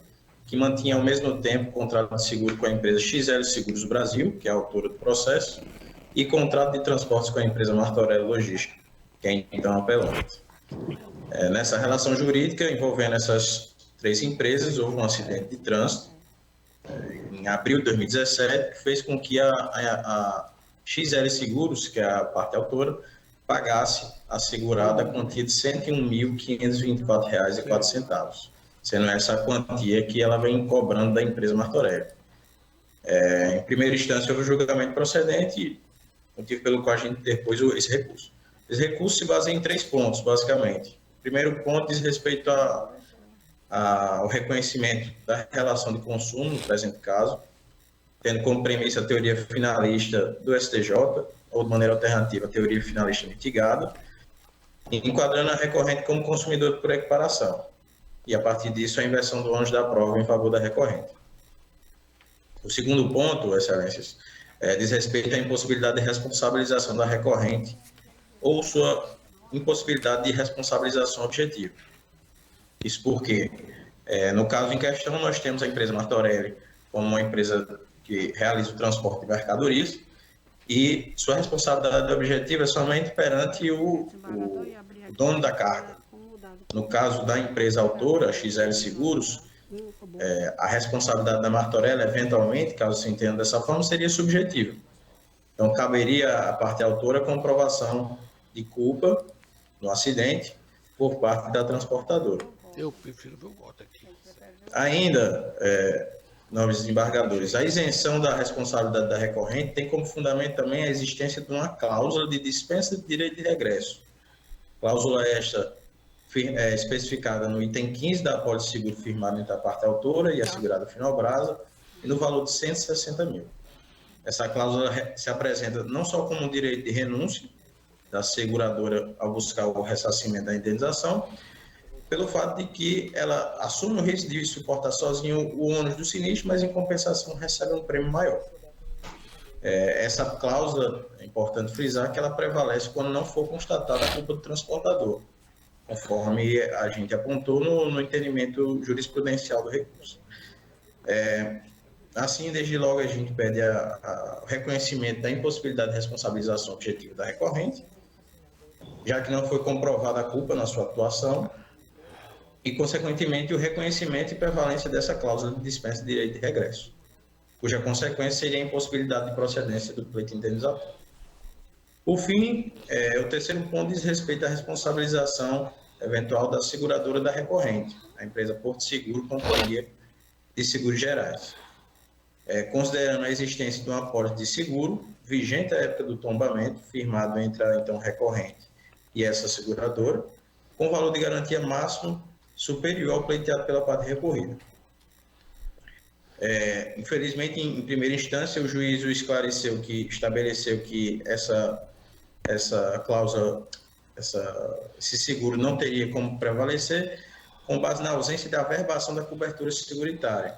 que mantinha ao mesmo tempo contrato de seguro com a empresa XL Seguros Brasil, que é a autora do processo, e contrato de transportes com a empresa Martorell Logística, que é então apelante. Nessa relação jurídica envolvendo essas três empresas, houve um acidente de trânsito em abril de 2017, que fez com que a XL Seguros, que é a parte autora, pagasse a segurada a quantia de R$ 101.524,04, sendo essa a quantia que ela vem cobrando da empresa Martorell. Em primeira instância, houve o julgamento procedente, motivo pelo qual a gente interpôs esse recurso. Esse recurso se baseia em 3 pontos, basicamente. O primeiro ponto diz respeito ao reconhecimento da relação de consumo, no presente caso, tendo como premissa a teoria finalista do STJ, ou de maneira alternativa, a teoria finalista mitigada, enquadrando a recorrente como consumidor por equiparação. E, a partir disso, a inversão do ônus da prova em favor da recorrente. O segundo ponto, Excelências, diz respeito à impossibilidade de responsabilização da recorrente ou sua impossibilidade de responsabilização objetiva. Isso porque, no caso em questão, nós temos a empresa Martorell como uma empresa que realiza o transporte de mercadorias e sua responsabilidade objetiva é somente perante o dono da carga. No caso da empresa autora, a XL Seguros, a responsabilidade da Martorell, eventualmente, caso se entenda dessa forma, seria subjetiva. Então, caberia à parte autora a comprovação de culpa no acidente por parte da transportadora. Eu prefiro ver o voto aqui. Ainda, nobres embargadores, a isenção da responsabilidade da recorrente tem como fundamento também a existência de uma cláusula de dispensa de direito de regresso. Cláusula esta especificada no item 15 da apólice de seguro firmado entre a parte autora e a segurada Finobrasa, e no valor de R$ 160 mil. Essa cláusula se apresenta não só como um direito de renúncia da seguradora ao buscar o ressarcimento da indenização, pelo fato de que ela assume o risco de suportar sozinho o ônus do sinistro, mas em compensação recebe um prêmio maior. Essa cláusula, é importante frisar, que ela prevalece quando não for constatada a culpa do transportador, conforme a gente apontou no entendimento jurisprudencial do recurso. Assim, desde logo, a gente pede o reconhecimento da impossibilidade de responsabilização objetiva da recorrente, já que não foi comprovada a culpa na sua atuação, e, consequentemente, o reconhecimento e prevalência dessa cláusula de dispensa de direito de regresso, cuja consequência seria a impossibilidade de procedência do pleito indenizatório. Por fim, o terceiro ponto diz respeito à responsabilização eventual da seguradora da recorrente, a empresa Porto Seguro Companhia de Seguros Gerais. Considerando a existência de uma apólice de seguro, vigente à época do tombamento, firmado entre a então recorrente e essa seguradora, com valor de garantia máximo superior ao pleiteado pela parte recorrida. Infelizmente, em primeira instância, o juízo estabeleceu que essa cláusula, esse seguro não teria como prevalecer, com base na ausência da averbação da cobertura seguritária.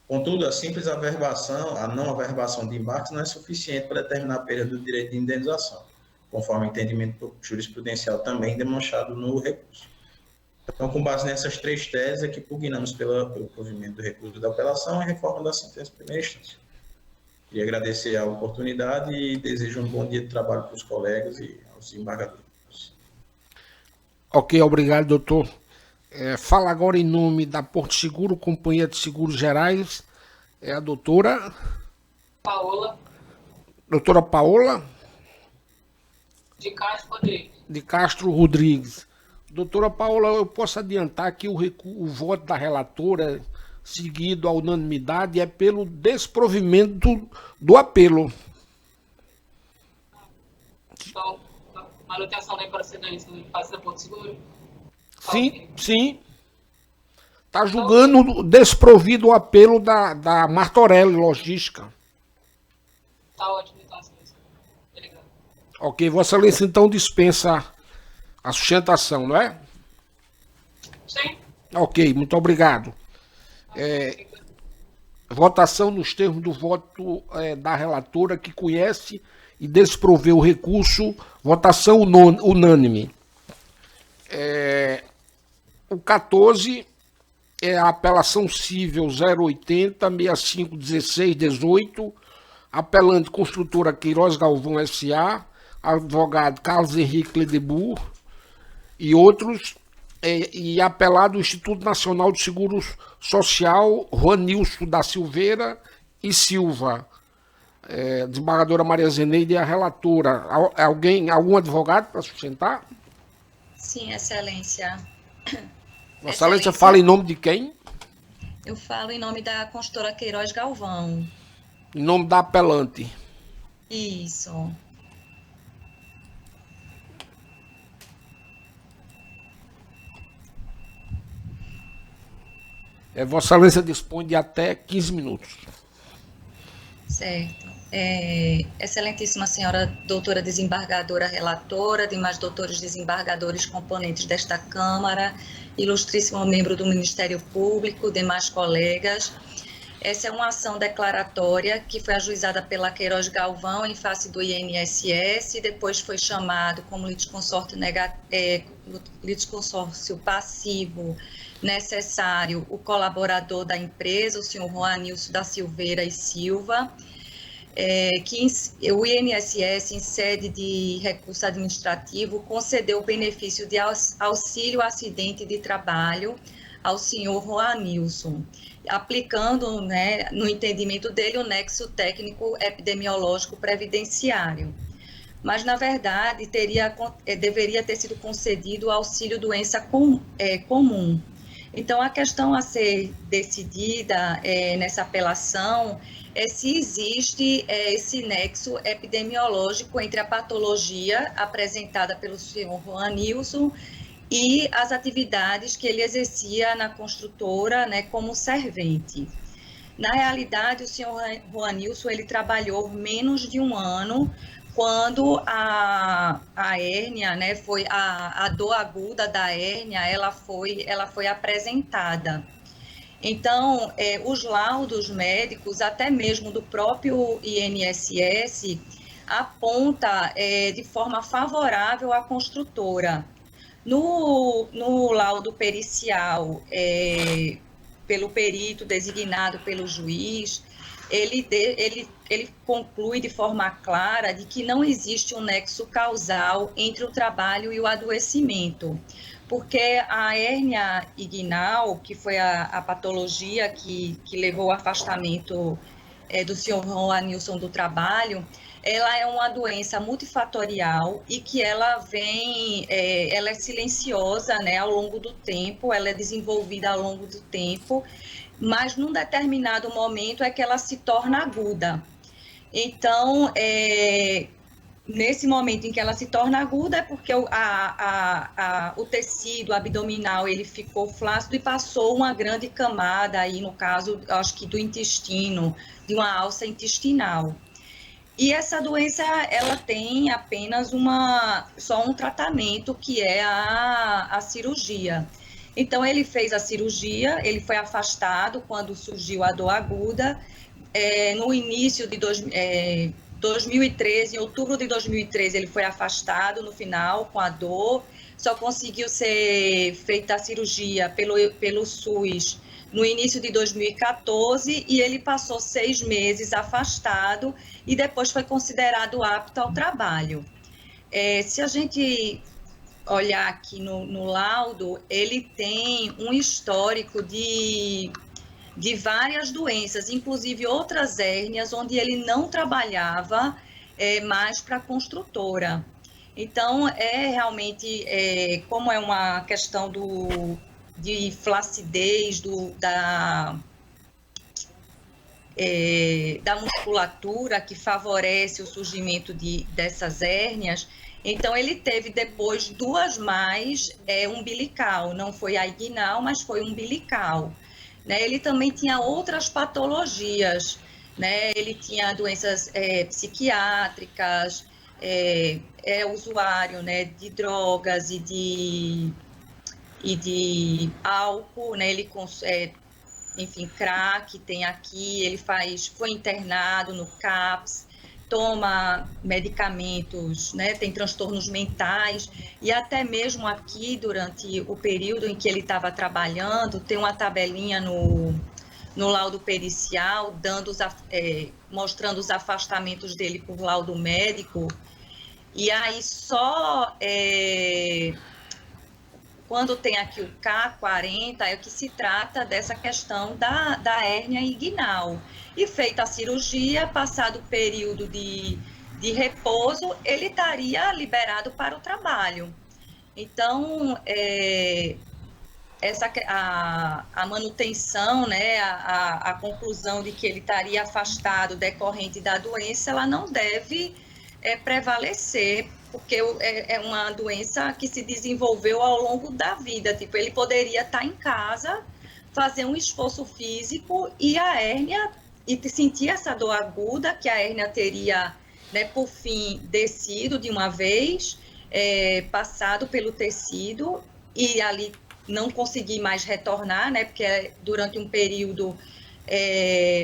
Contudo, a simples averbação, a não averbação de embarques não é suficiente para determinar a perda do direito de indenização, conforme o entendimento jurisprudencial também demonstrado no recurso. Então, com base nessas 3 teses, é que pugnamos pelo provimento do recurso da apelação e reforma da sentença de primeira instância. Queria agradecer a oportunidade e desejo um bom dia de trabalho para os colegas e aos embargadores. Ok, obrigado, doutor. Fala agora em nome da Porto Seguro, Companhia de Seguros Gerais, a doutora Paola. Doutora Paola De Castro Rodrigues. de Castro Rodrigues. Doutora Paola, eu posso adiantar que o voto da relatora seguido à unanimidade é pelo desprovimento do apelo. Então, manutenção da improcedência em face da Porto Seguro? Sim, sim. Está julgando desprovido o apelo da Martorelli Logística. Tá ótimo, então, excelência. Obrigado. Ok, Vossa Excelência então dispensa a sustentação, não é? Sim. Ok, muito obrigado. Votação nos termos do voto da relatora que conhece e desproveu o recurso. Votação unânime. O 14 é a apelação civil 080 65 16 18, apelante construtora Queiroz Galvão S.A., advogado Carlos Henrique Ledebur e outros, e apelado o Instituto Nacional de Seguros Social, Juanilson da Silveira e Silva. Desembargadora Maria Zeneide e a relatora. Algum advogado para sustentar? Sim, Excelência. Vossa Excelência fala em nome de quem? Eu falo em nome da consultora Queiroz Galvão. Em nome da apelante. Isso. Vossa Excelência dispõe de até 15 minutos. Certo. Excelentíssima senhora doutora desembargadora relatora, demais doutores desembargadores componentes desta Câmara, ilustríssimo membro do Ministério Público, demais colegas. Essa é uma ação declaratória que foi ajuizada pela Queiroz Galvão em face do INSS, depois foi chamado como litisconsórcio passivo necessário o colaborador da empresa, o senhor Juanilson da Silveira e Silva, que o INSS, em sede de recurso administrativo, concedeu o benefício de auxílio acidente de trabalho ao senhor Juanilson, aplicando, né, no entendimento dele, o nexo técnico epidemiológico previdenciário. Mas, na verdade, deveria ter sido concedido o auxílio doença comum. Então, a questão a ser decidida nessa apelação é se existe esse nexo epidemiológico entre a patologia apresentada pelo senhor Juanilson e as atividades que ele exercia na construtora, né, como servente. Na realidade, o senhor Juanilson, ele trabalhou menos de um ano quando a hérnia, né, foi a dor aguda da hérnia, ela foi apresentada. Então, os laudos médicos, até mesmo do próprio INSS, aponta de forma favorável à construtora. No laudo pericial, pelo perito designado pelo juiz, ele conclui de forma clara de que não existe um nexo causal entre o trabalho e o adoecimento, porque a hérnia inguinal, que foi a patologia que levou ao afastamento do senhor Juanilson do trabalho, ela é uma doença multifatorial e que ela é silenciosa, né, ao longo do tempo, ela é desenvolvida ao longo do tempo, mas num determinado momento é que ela se torna aguda. Então, nesse momento em que ela se torna aguda é porque o tecido abdominal ele ficou flácido e passou uma grande camada aí, no caso, acho que do intestino, de uma alça intestinal. E essa doença, ela tem apenas só um tratamento, que é a cirurgia. Então, ele fez a cirurgia, ele foi afastado quando surgiu a dor aguda. No início de 2013, em outubro de 2013, ele foi afastado no final com a dor. Só conseguiu ser feita a cirurgia pelo SUS no início de 2014 e ele passou 6 meses afastado e depois foi considerado apto ao trabalho. Se a gente olhar aqui no laudo, ele tem um histórico de várias doenças, inclusive outras hérnias, onde ele não trabalhava mais para a construtora. Então, realmente, como é uma questão de flacidez da musculatura que favorece o surgimento dessas hérnias. Então, ele teve depois 2 mais umbilical, não foi a inguinal, mas foi umbilical. Né? Ele também tinha outras patologias, né? Ele tinha doenças psiquiátricas, usuário, né, de drogas e de álcool, né? Ele enfim, crack tem aqui, ele foi internado no CAPS, toma medicamentos, né, tem transtornos mentais, e até mesmo aqui, durante o período em que ele estava trabalhando, tem uma tabelinha no laudo pericial, mostrando os afastamentos dele por laudo médico, e aí só... quando tem aqui o K40, é que se trata dessa questão da hérnia inguinal. E feita a cirurgia, passado o período de repouso, ele estaria liberado para o trabalho. Então, a manutenção, né, a conclusão de que ele estaria afastado decorrente da doença, ela não deve prevalecer, porque é uma doença que se desenvolveu ao longo da vida. Tipo, ele poderia estar em casa, fazer um esforço físico e a hérnia, e sentir essa dor aguda, que a hérnia teria, né, por fim, descido de uma vez, passado pelo tecido, e ali não conseguir mais retornar, né, porque durante um período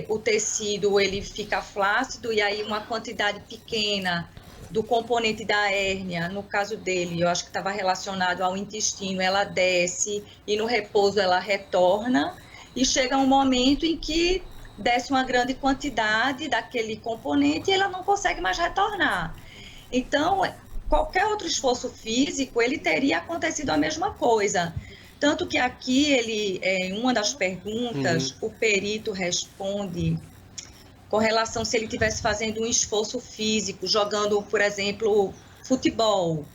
o tecido ele fica flácido, e aí uma quantidade pequena do componente da hérnia, no caso dele, eu acho que estava relacionado ao intestino, ela desce e no repouso ela retorna, e chega um momento em que desce uma grande quantidade daquele componente e ela não consegue mais retornar. Então, qualquer outro esforço físico, ele teria acontecido a mesma coisa. Tanto que aqui, em uma das perguntas, o perito responde com relação se ele estivesse fazendo um esforço físico, jogando, por exemplo, futebol.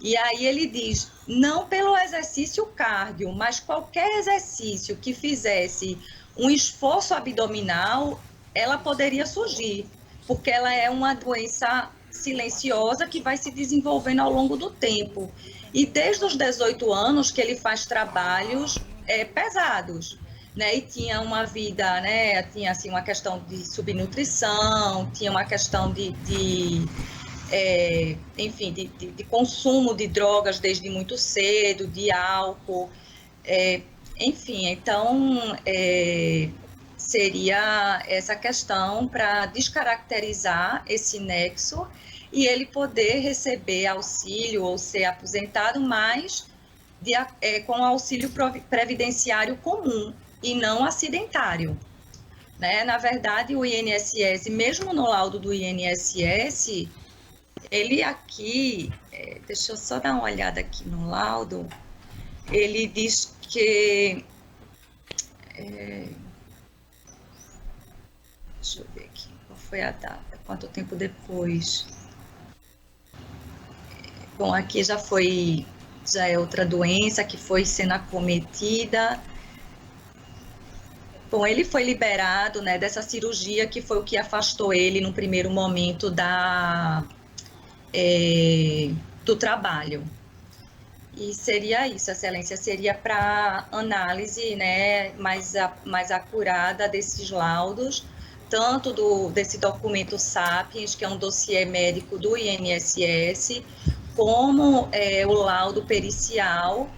E aí ele diz, não pelo exercício cardio, mas qualquer exercício que fizesse um esforço abdominal, ela poderia surgir, porque ela é uma doença silenciosa que vai se desenvolvendo ao longo do tempo. E desde os 18 anos que ele faz trabalhos pesados. Né, e tinha uma vida, né, tinha assim, uma questão de subnutrição, tinha uma questão enfim, de consumo de drogas desde muito cedo, de álcool, enfim, então seria essa questão para descaracterizar esse nexo e ele poder receber auxílio ou ser aposentado, mas com auxílio previdenciário comum, e não acidentário. Né? Na verdade, o INSS, mesmo no laudo do INSS, ele aqui, deixa eu só dar uma olhada aqui no laudo, ele diz que, deixa eu ver aqui, qual foi a data, quanto tempo depois. Bom, aqui já é outra doença que foi sendo acometida. Bom, ele foi liberado, né, dessa cirurgia que foi o que afastou ele no primeiro momento do trabalho. E seria isso, Excelência, seria para análise, né, mais acurada desses laudos, tanto desse documento Sapiens, que é um dossiê médico do INSS, como o laudo pericial,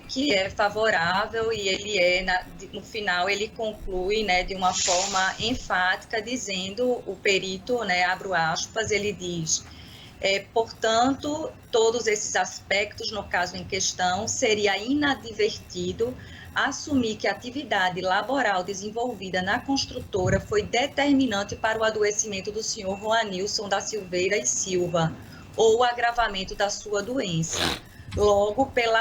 que é favorável, e ele no final ele conclui, né, de uma forma enfática, dizendo, o perito, né, abro aspas, ele diz, portanto, todos esses aspectos, no caso em questão, seria inadvertido assumir que a atividade laboral desenvolvida na construtora foi determinante para o adoecimento do senhor Roanilson da Silveira e Silva, ou o agravamento da sua doença. Logo, pela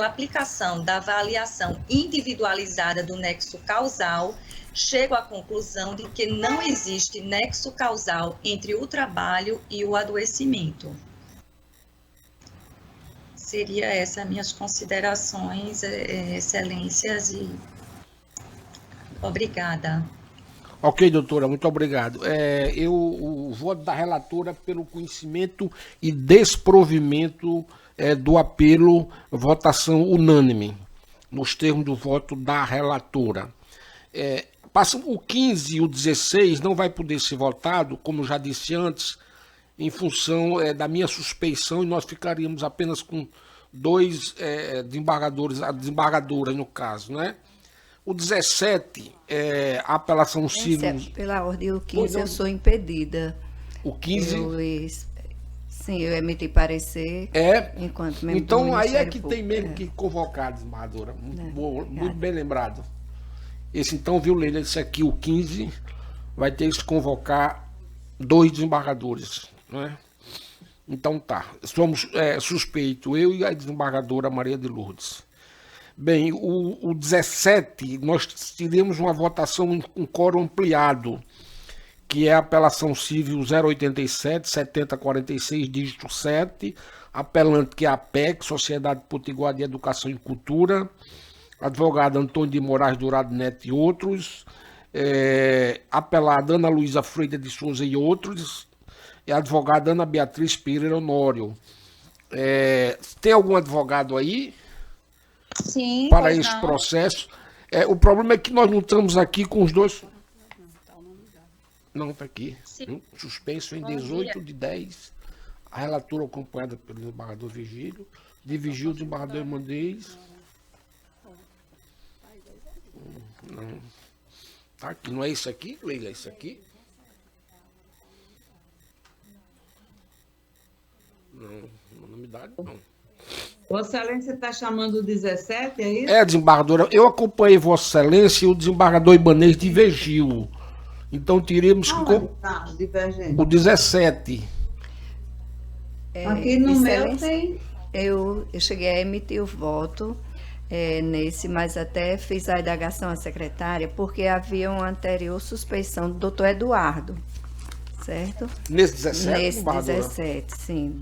aplicação da avaliação individualizada do nexo causal, chego à conclusão de que não existe nexo causal entre o trabalho e o adoecimento. Seria essas minhas considerações, excelências, e obrigada. Ok, doutora, muito obrigado. O voto da relatora pelo conhecimento e desprovimento do apelo, votação unânime, nos termos do voto da relatora. Passam o 15 e o 16 não vai poder ser votado, como eu já disse antes, em função da minha suspeição, e nós ficaríamos apenas com 2 desembargadores, a desembargadora no caso, né? O 17, a apelação civil... Pela ordem, o 15 eu sou impedida. O 15... Sim, eu emiti parecer enquanto membro então, do aí é Ministério que Público. tem mesmo que convocar, desembargadora. Muito bem lembrado. Esse então, viu, Leila, esse aqui, o 15, vai ter que convocar 2 desembargadores, né? Então tá, somos suspeitos, eu e a desembargadora Maria de Lourdes. Bem, o 17, nós teremos uma votação em quórum ampliado, que é a apelação civil 087, 7046, dígito 7, apelante que é a APEC, Sociedade Potiguar de Educação e Cultura, advogado Antônio de Moraes Dourado Neto e outros, apelada Ana Luísa Freitas de Souza e outros, e a advogada Ana Beatriz Pereira Honório. Tem algum advogado aí? Sim, para esse processo? O problema é que nós não estamos aqui com os dois... Não, está aqui. Suspenso em 18/10. A relatora acompanhada pelo desembargador Vigílio. O desembargador Emanuês. Não. Tá aqui. Não é isso aqui, Leila? É isso aqui? Não. Unanimidade, não. Vossa Excelência está chamando o 17, é isso? Desembargadora. Eu acompanhei Vossa Excelência e o desembargador Ibanez divergiu. Então teremos o 17. Aqui no meu tem... Eu cheguei a emitir o voto nesse, mas até fiz a indagação à secretária, porque havia uma anterior suspeição do doutor Eduardo, certo? Nesse 17? Nesse 17, sim.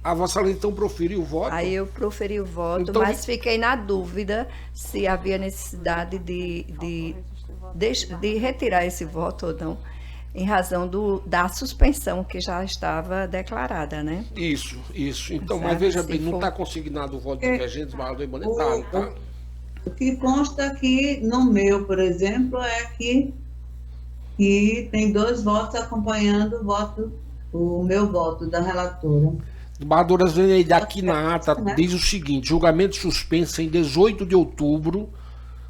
A Vossa Excelência então proferiu o voto? Aí eu proferi o voto, então, mas fiquei na dúvida se havia necessidade de retirar esse voto ou não, em razão da suspensão que já estava declarada, né? Isso. Então, mas veja bem, não está consignado o voto divergente, desembargador Ibanez? Tá. O que consta aqui no meu, por exemplo, é que tem 2 votos acompanhando o meu voto da relatora. Desembargadora Zeneide, aqui na ata, diz o seguinte: julgamento suspenso em 18 de outubro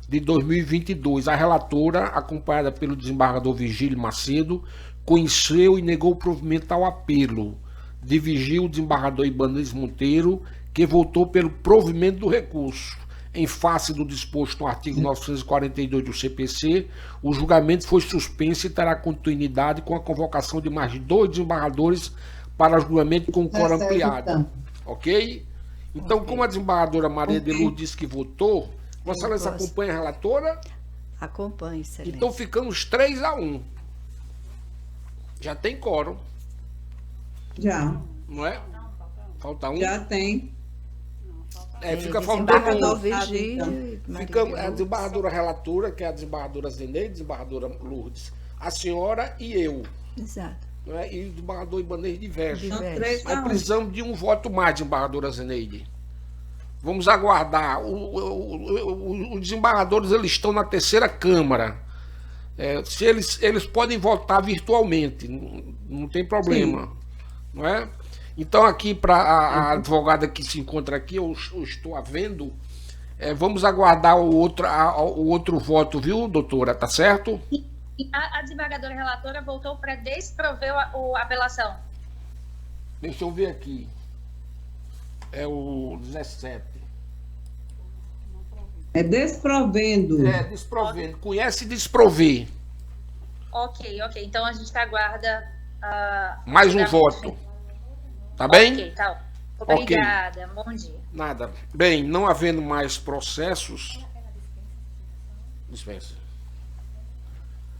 de 2022. A relatora, acompanhada pelo desembargador Vigílio Macedo, conheceu e negou o provimento ao apelo. Divigiu o desembargador Ibanez Monteiro, que votou pelo provimento do recurso. Em face do disposto no artigo 942 do CPC, o julgamento foi suspenso e terá continuidade com a convocação de mais 2 desembargadores para julgamento com quórum ampliado. Então. Ok? Então, como a desembargadora Maria de Lourdes disse que votou, Vossa Excelência acompanha a relatora? Acompanho, Excelência. Então ficamos 3-1. Já tem quórum. Já. Não é? Falta um? Já tem. Fica faltando um. Fica a desembargadora relatora, que é a desembargadora Zeneide, desembargadora Lourdes, a senhora e eu. Exato. Não é? E o desembargador Ibanez diverge. Mas precisamos de um voto mais, desembargadora Zeneide. Vamos aguardar. Os desembargadores eles estão na 3ª Câmara. Se eles podem votar virtualmente, não tem problema. Não é? Então, aqui, para a advogada que se encontra aqui, eu estou havendo, vamos aguardar o outro voto, viu, doutora? Tá certo? E a desembargadora relatora voltou para desprover a apelação. Deixa eu ver aqui. É o 17. É desprovendo. Desprovendo. Conhece desprover. Ok. Então a gente aguarda... mais um voto. Tá bem? Ok, tá. Obrigada. Bom dia. Nada. Bem, não havendo mais processos... Dispensa.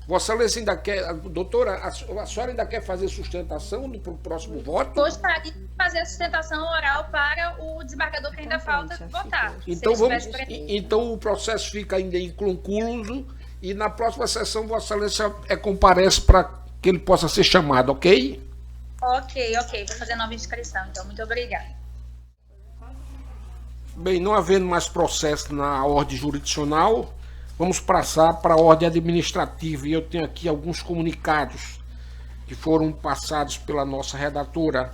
Vossa Excelência ainda quer... Doutora, a senhora ainda quer fazer sustentação no próximo voto? Gostaria de fazer a sustentação oral para o desembargador que ainda falta votar. Então, o processo fica ainda inconcluso E na próxima sessão, Vossa Excelência comparece para que ele possa ser chamado, ok? Ok. Vou fazer nova inscrição, então. Muito obrigada. Bem, não havendo mais processo na ordem jurisdicional, vamos passar para a ordem administrativa. E eu tenho aqui alguns comunicados que foram passados pela nossa redatora.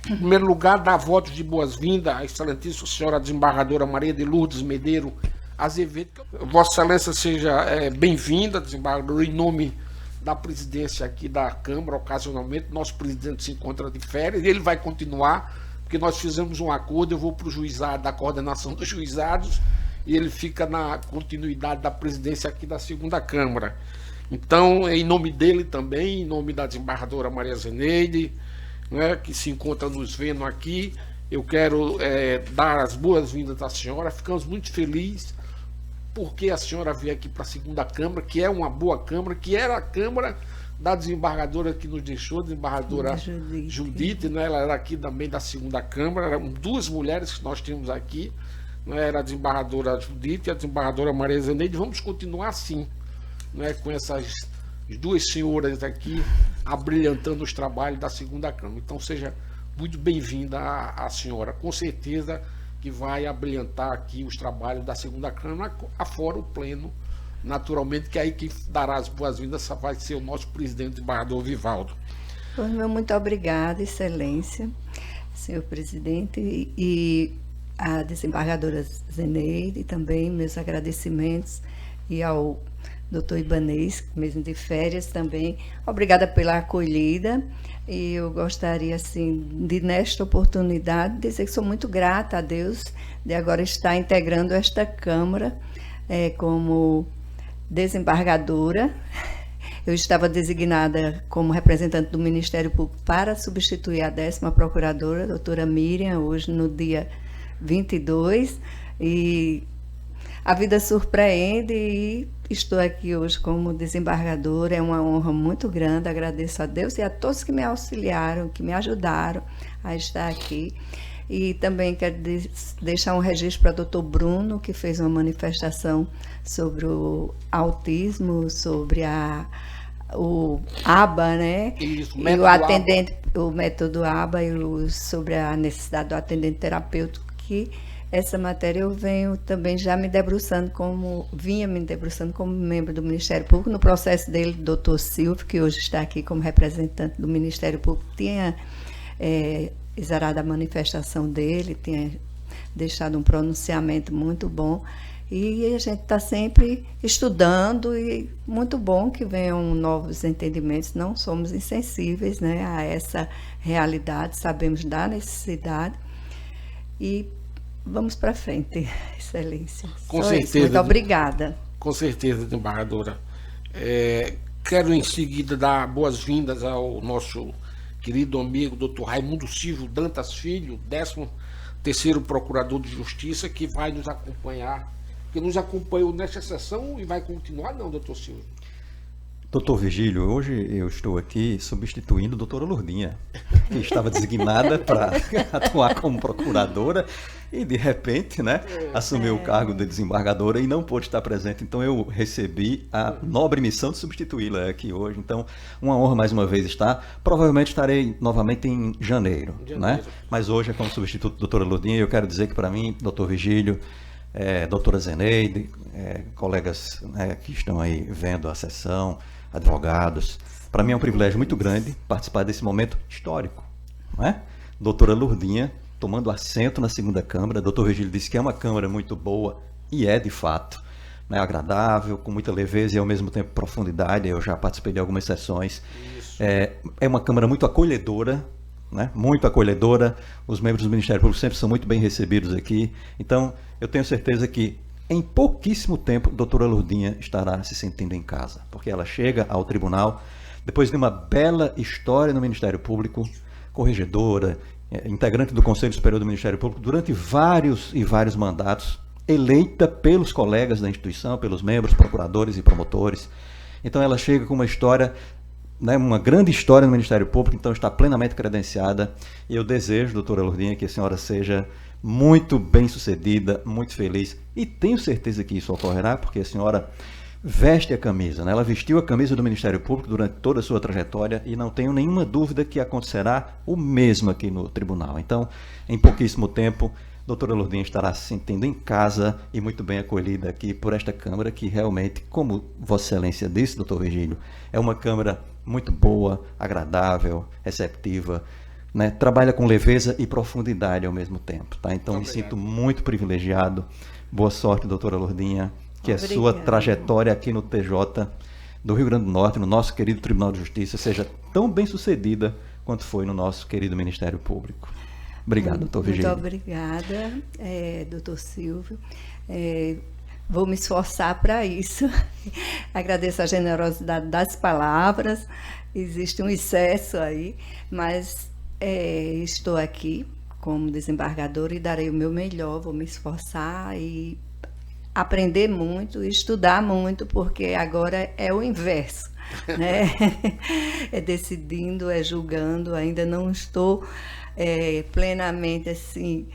Em primeiro lugar, dá votos de boas-vindas à excelentíssima senhora desembargadora Maria de Lourdes Medeiro Azevedo. Vossa Excelência seja bem-vinda, desembargadora, em nome da presidência aqui da Câmara. Ocasionalmente, nosso presidente se encontra de férias e ele vai continuar, porque nós fizemos um acordo. Eu vou para o juizado, da coordenação dos juizados, e ele fica na continuidade da presidência aqui da segunda Câmara. Então, em nome dele também, em nome da desembargadora Maria Zeneide, né, que se encontra nos vendo aqui, eu quero dar as boas-vindas à senhora. Ficamos muito felizes porque a senhora veio aqui para a segunda Câmara, que é uma boa Câmara, que era a Câmara da desembargadora que nos deixou, a desembargadora Judite, né, ela era aqui também da segunda Câmara. Eram duas mulheres que nós tínhamos aqui, né, era a desembargadora Judite e a desembargadora Maria Zeneide. Vamos continuar assim, né, com essas duas senhoras aqui abrilhantando os trabalhos da segunda Câmara. Então seja muito bem-vinda a senhora, com certeza que vai abrilhantar aqui os trabalhos da segunda Câmara, afora o pleno, naturalmente, que aí quem dará as boas-vindas vai ser o nosso presidente, desembargador Vivaldo. Muito obrigada, excelência, senhor presidente, e a desembargadora Zeneide também, meus agradecimentos, e ao doutor Ibanez, mesmo de férias também. Obrigada pela acolhida, e eu gostaria, assim, de, nesta oportunidade, dizer que sou muito grata a Deus de agora estar integrando esta Câmara como desembargadora. Eu estava designada como representante do Ministério Público para substituir a 10ª procuradora, a doutora Miriam, hoje no dia 22, e a vida surpreende e estou aqui hoje como desembargadora. É uma honra muito grande, agradeço a Deus e a todos que me auxiliaram, que me ajudaram a estar aqui. E também quero deixar um registro para o doutor Bruno, que fez uma manifestação sobre o autismo, sobre o ABA, né? Isso, e o atendente, o método ABA, e sobre a necessidade do atendente terapêutico, que essa matéria eu venho também já vinha me debruçando como membro do Ministério Público. No processo dele, o doutor Silvio, que hoje está aqui como representante do Ministério Público, tinha exarado a manifestação dele, tinha deixado um pronunciamento muito bom. E a gente está sempre estudando, e muito bom que venham novos entendimentos. Não somos insensíveis, né, a essa realidade, sabemos da necessidade e vamos para frente, excelência. Com certeza. Muito obrigada. Com certeza, desembargadora. Quero em seguida dar boas-vindas ao nosso querido amigo Dr. Raimundo Silvio Dantas Filho, 13º Procurador de Justiça, que vai nos acompanhar, que nos acompanhou nesta sessão e vai continuar, não, doutor Silvio? Doutor Vigílio, hoje eu estou aqui substituindo a doutora Lourdinha, que estava designada para atuar como procuradora e, de repente, né, assumiu o cargo de desembargadora e não pôde estar presente. Então, eu recebi a nobre missão de substituí-la aqui hoje. Então, uma honra mais uma vez estar. Provavelmente estarei novamente em janeiro, né? Mas hoje é como substituto da doutora Lourdinha. E eu quero dizer que, para mim, doutor Vigílio, doutora Zeneide, colegas, né, que estão aí vendo a sessão, advogados, para mim é um privilégio muito grande participar desse momento histórico, não é? Doutora Lourdinha tomando assento na segunda Câmara. Doutor Vigílio disse que é uma Câmara muito boa, e é de fato, né, agradável, com muita leveza e ao mesmo tempo profundidade. Eu já participei de algumas sessões. É uma Câmara muito acolhedora, né? Muito acolhedora. Os membros do Ministério Público sempre são muito bem recebidos aqui. Então, eu tenho certeza que em pouquíssimo tempo, a doutora Lourdinha estará se sentindo em casa, porque ela chega ao tribunal depois de uma bela história no Ministério Público, corregedora, integrante do Conselho Superior do Ministério Público durante vários e vários mandatos, eleita pelos colegas da instituição, pelos membros, procuradores e promotores. Então ela chega com uma história, né, uma grande história no Ministério Público, então está plenamente credenciada. E eu desejo, doutora Lourdinha, que a senhora seja muito bem sucedida, muito feliz, e tenho certeza que isso ocorrerá, porque a senhora veste a camisa, né? Ela vestiu a camisa do Ministério Público durante toda a sua trajetória e não tenho nenhuma dúvida que acontecerá o mesmo aqui no tribunal. Então, em pouquíssimo tempo, a doutora Lourdinha estará se sentindo em casa e muito bem acolhida aqui por esta Câmara, que realmente, como Vossa Excelência disse, doutor Virgílio, é uma Câmara muito boa, agradável, receptiva, né? Trabalha com leveza e profundidade ao mesmo tempo, tá? Então, me sinto muito privilegiado. Boa sorte, doutora Lourdinha. Que a sua trajetória aqui no TJ do Rio Grande do Norte, no nosso querido Tribunal de Justiça, seja tão bem sucedida quanto foi no nosso querido Ministério Público. Obrigado, doutor Virgílio. Muito obrigada, doutor Silvio. Vou me esforçar para isso. Agradeço a generosidade das palavras. Existe um excesso aí, mas estou aqui como desembargadora e darei o meu melhor. Vou me esforçar e aprender muito, estudar muito, porque agora é o inverso, né? É decidindo, é julgando, ainda não estou plenamente assim,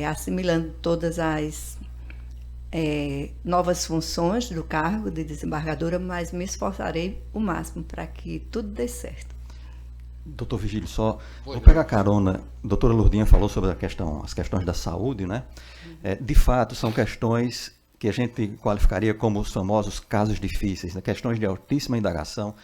assimilando todas as novas funções do cargo de desembargadora, mas me esforçarei o máximo para que tudo dê certo. Doutor Virgílio, só vou pegar carona. A doutora Lourdinha falou sobre as questões da saúde, né? De fato, são questões que a gente qualificaria como os famosos casos difíceis, né? Questões de altíssima indagação,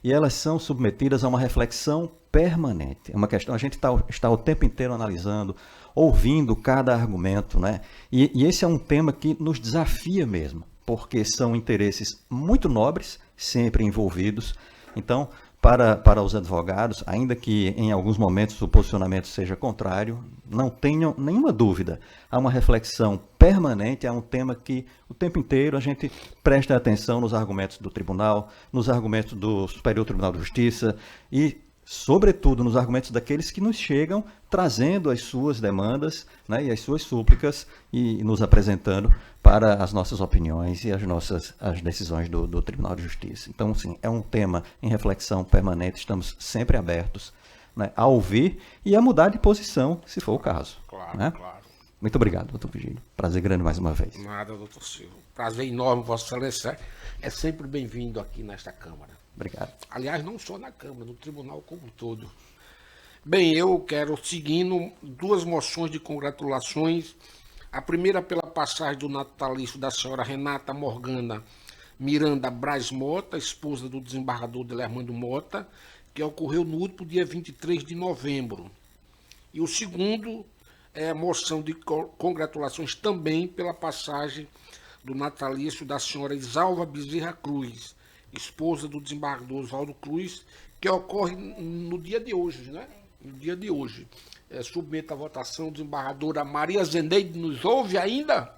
e elas são submetidas a uma reflexão permanente. É uma questão, a gente está o tempo inteiro analisando, ouvindo cada argumento, né? E esse é um tema que nos desafia mesmo, porque são interesses muito nobres, sempre envolvidos. Então, para os advogados, ainda que em alguns momentos o posicionamento seja contrário, não tenham nenhuma dúvida. Há uma reflexão permanente, há um tema que o tempo inteiro a gente presta atenção nos argumentos do tribunal, nos argumentos do Superior Tribunal de Justiça e, sobretudo, nos argumentos daqueles que nos chegam trazendo as suas demandas, né, e as suas súplicas e nos apresentando para as nossas opiniões e as decisões do Tribunal de Justiça. Então, sim, é um tema em reflexão permanente, estamos sempre abertos, né, a ouvir e a mudar de posição, se for o caso. Claro, né? claro. Muito obrigado, doutor Virgílio. Prazer grande mais uma vez. Nada, doutor Silvio. Prazer enorme, Vossa Excelência. É sempre bem-vindo aqui nesta Câmara. Obrigado. Aliás, não só na Câmara, no Tribunal como um todo. Bem, eu quero, seguindo, duas moções de congratulações. A primeira pela passagem do natalício da senhora Renata Morgana Miranda Braz Mota, esposa do desembargador Delermando Mota, que ocorreu no último dia 23 de novembro. E o segundo é a moção de congratulações também pela passagem do natalício da senhora Isalva Bezerra Cruz, esposa do desembargador Oswaldo Cruz, que ocorre no dia de hoje, né? No dia de hoje. Submeto à votação a desembargadora Maria Zeneide. Nos ouve ainda?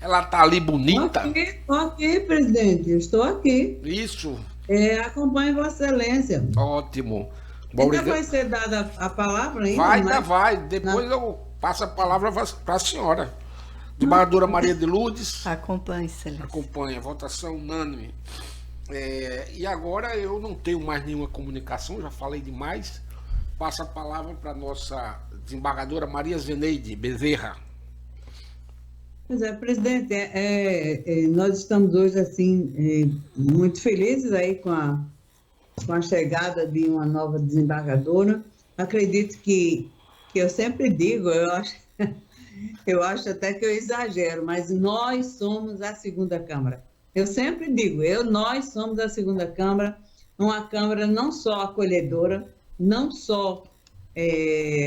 Ela está ali bonita? Estou aqui, presidente. Eu estou aqui. Isso. Acompanho Vossa Excelência. Ótimo. Ainda vai ser dada a palavra ainda? Ainda vai. Depois eu passo a palavra para a senhora. Desembargadora Maria de Lourdes. Acompanhe, Excelência. Acompanha. Votação unânime. E agora eu não tenho mais nenhuma comunicação, já falei demais. Passo a palavra para a nossa desembargadora Maria Zeneide Bezerra. Pois é, presidente, nós estamos hoje assim muito felizes aí com a chegada de uma nova desembargadora. Acredito que eu sempre digo, eu acho até que eu exagero, mas nós somos a segunda Câmara. Eu sempre digo, nós somos a segunda Câmara, uma Câmara não só acolhedora, não só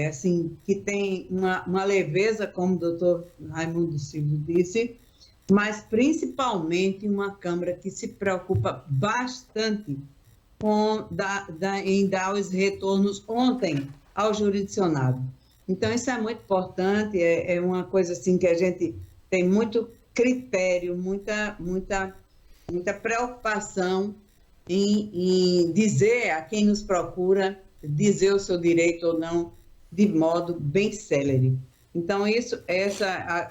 assim, que tem uma leveza, como o doutor Raimundo Silvio disse, mas principalmente uma Câmara que se preocupa bastante em dar os retornos ontem ao jurisdicionado. Então, isso é muito importante, é uma coisa assim que a gente tem muito critério, muita preocupação em dizer a quem nos procura, dizer o seu direito ou não, de modo bem célere. Então,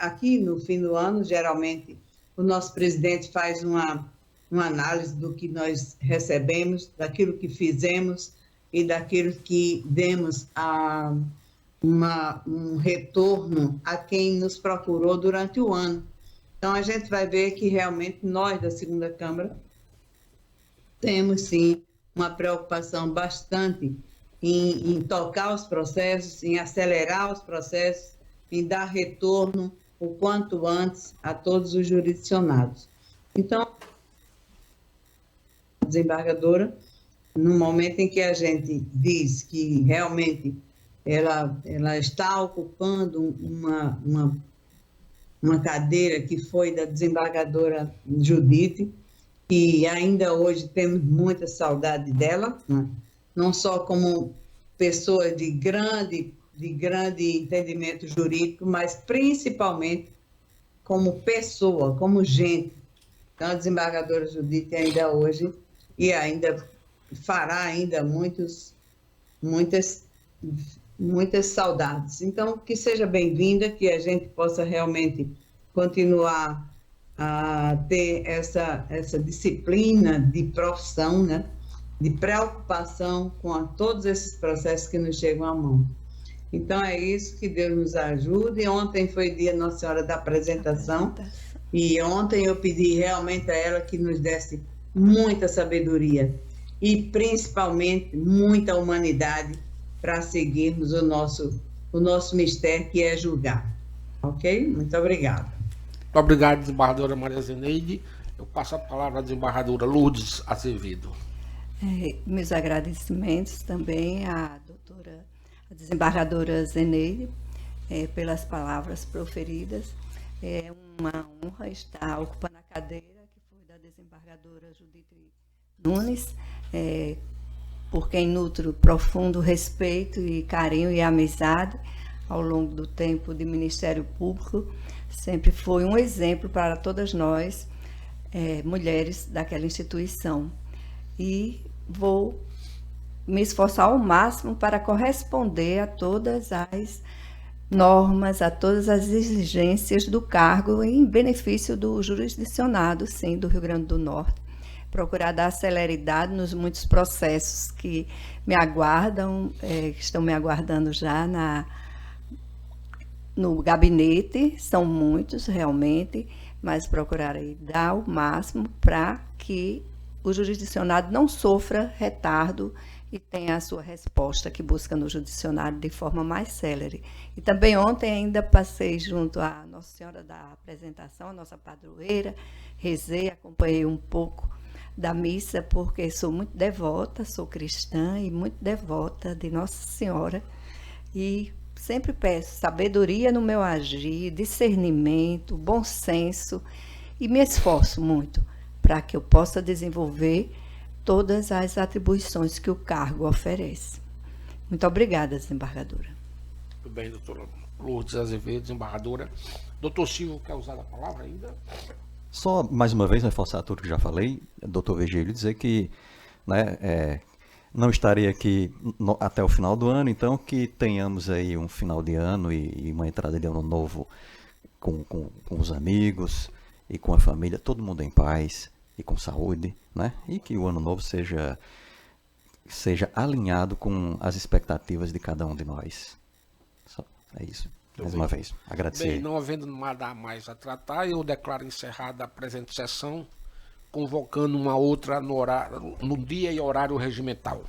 aqui no fim do ano, geralmente, o nosso presidente faz uma análise do que nós recebemos, daquilo que fizemos e daquilo que demos um retorno a quem nos procurou durante o ano. Então, a gente vai ver que realmente nós, da segunda Câmara, temos sim uma preocupação bastante em tocar os processos, em acelerar os processos, em dar retorno o quanto antes a todos os jurisdicionados. Então, a desembargadora, no momento em que a gente diz que realmente ela está ocupando uma cadeira que foi da desembargadora Judite, e ainda hoje temos muita saudade dela, né? Não só como pessoa de grande entendimento jurídico, mas principalmente como pessoa, como gente. Então, a desembargadora Judite ainda hoje, e ainda fará ainda muitas saudades. Então, que seja bem-vinda, que a gente possa realmente continuar a ter essa disciplina de profissão, né? De preocupação com todos esses processos que nos chegam à mão. Então, é isso, que Deus nos ajude. Ontem foi dia Nossa Senhora da Apresentação, e ontem eu pedi realmente a ela que nos desse muita sabedoria e, principalmente, muita humanidade para seguirmos o nosso mistério, que é julgar. Ok? Muito obrigada. Muito obrigado, desembargadora Maria Zeneide. Eu passo a palavra à desembargadora Lourdes Azevedo. Meus agradecimentos também à desembargadora Zeneide pelas palavras proferidas. É uma honra estar ocupando a cadeira que foi da desembargadora Judite Nunes, por quem nutro profundo respeito e carinho e amizade ao longo do tempo de Ministério Público. Sempre foi um exemplo para todas nós, mulheres daquela instituição. E vou me esforçar ao máximo para corresponder a todas as normas, a todas as exigências do cargo em benefício do jurisdicionado, sim, do Rio Grande do Norte. Procurar dar celeridade nos muitos processos que me aguardam, que estão me aguardando já no gabinete. São muitos, realmente, mas procurarei dar o máximo para que o jurisdicionado não sofra retardo e tenha a sua resposta que busca no judiciário de forma mais célere. E também ontem ainda passei junto à Nossa Senhora da Apresentação, a nossa padroeira, rezei, acompanhei um pouco da missa, porque sou muito devota, sou cristã e muito devota de Nossa Senhora, e sempre peço sabedoria no meu agir, discernimento, bom senso, e me esforço muito para que eu possa desenvolver todas as atribuições que o cargo oferece. Muito obrigada, desembargadora. Muito bem, doutora Lourdes Azevedo, desembargadora. Doutor Silvio, quer usar a palavra ainda? Só, mais uma vez, reforçar tudo que já falei, doutor Virgílio, dizer que não estarei aqui até o final do ano, então que tenhamos aí um final de ano e uma entrada de ano novo com os amigos e com a família, todo mundo em paz e com saúde, né? E que o ano novo seja alinhado com as expectativas de cada um de nós. É isso. Mais uma vez, agradecer. Bem, não havendo nada mais a tratar, eu declaro encerrada a presente sessão, convocando uma outra no dia e horário regimental.